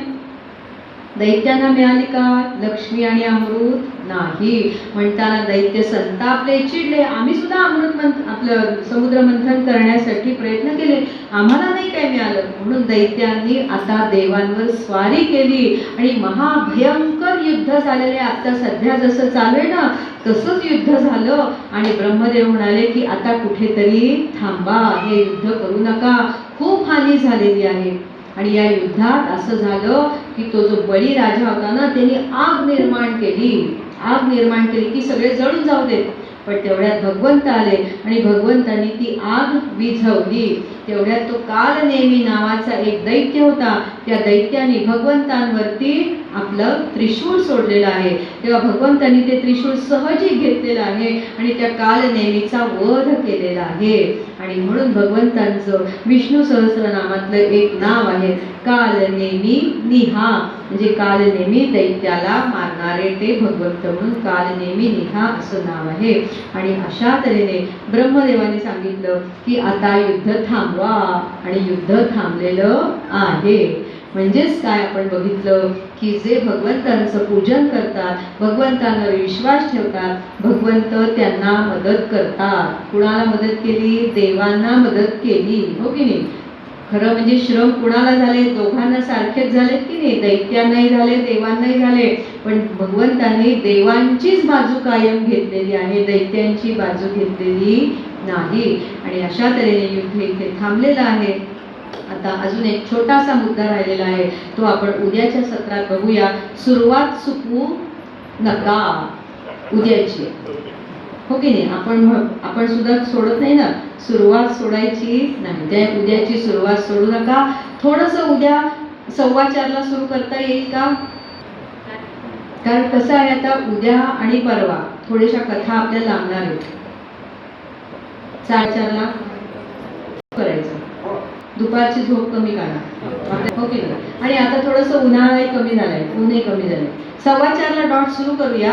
दैत्यांना मिळाली का लक्ष्मी आणि अमृत? नाही. म्हणताना दैत्य संतापले, चिडले. आम्ही सुद्धा अमृत आपलं समुद्र मंथन करण्यासाठी प्रयत्न केले, आम्हाला नाही काय मिळालं. म्हणून दैत्यांनी आता देवांवर स्वारी केली आणि महाभयंकर युद्ध झालेले. आता सध्या जसं चालू आहे ना तसंच युद्ध झालं आणि ब्रह्मदेव म्हणाले की आता कुठेतरी थांबा, हे युद्ध करू नका, खूप हानी झालेली आहे. आणि या युद्धात असं झालं की तो जो बळी राजा होता ना त्याने आग निर्माण केली की सगळे जळून जाऊ देत. पण तेवढ्यात भगवंत आले आणि भगवंतांनी ती आग विझवली. तेवढ्यात तो कालनेमी नावाचा एक दैत्य होता, त्या दैत्याने भगवंतांवरती आपलं त्रिशूळ सोडलेलं आहे. तेव्हा भगवंतांनी ते त्रिशूळ सहजी घेतलेलं आहे आणि त्या कालनेमीचा वध केलेला आहे. आणि म्हणून भगवंतांचं विष्णू सहस्रनामातलं एक नाव आहे कालनेमी निहा, म्हणजे कालनेमी दैत्याला मारणारे ते भगवंत, म्हणून कालनेमी निहा असं नाव आहे. आणि अशा तऱ्हेने ब्रह्मदेवाने सांगितलं की आता युद्ध थांबवा आणि युद्ध थांबलेलं आहे. म्हणजेच काय आपण बघितलं की जे भगवंतांचं पूजन करतात, भगवंतांवर विश्वास ठेवतात, भगवंत त्यांना मदत करतात. कुणाला मदत केली? देवांना मदत केली, हो की नाही? खरं म्हणजे श्रम कुणाला झाले? दोघांना सारखेच झालेत की नाही? दैत्यांनाही झाले, देवांनाही झाले. पण भगवंतांनी देवांचीच बाजू कायम घेतलेली आहे, दैत्यांची बाजू घेतलेली नाही. आणि अशा तऱ्हेने युद्ध इथे थांबलेलं आहे. आता अजून एक छोटासा मुद्दा राहिलेला आहे, तो आपण उद्याच्या सत्रात बघूया. सुरुवात चुकवू नका उद्याची, हो की नाही? आपण सुद्धा सोडत नाही ना, सुरुवात सोडायची नाही. त्या उद्याची सुरुवात सोडू नका. थोडंसं उद्या 4:15ला सुरू करता येईल का? कारण कसं आहे आता उद्या आणि परवा थोड्याशा कथा आपल्याला लागणार आहेत. 4:15ला करायचं. दुपारची झोप कमी काढा, हो की नाही? आणि आता थोडंसं उन्हाळाही कमी झालाय, ऊनही कमी झालंय. 4:15ला डॉट सुरू करूया.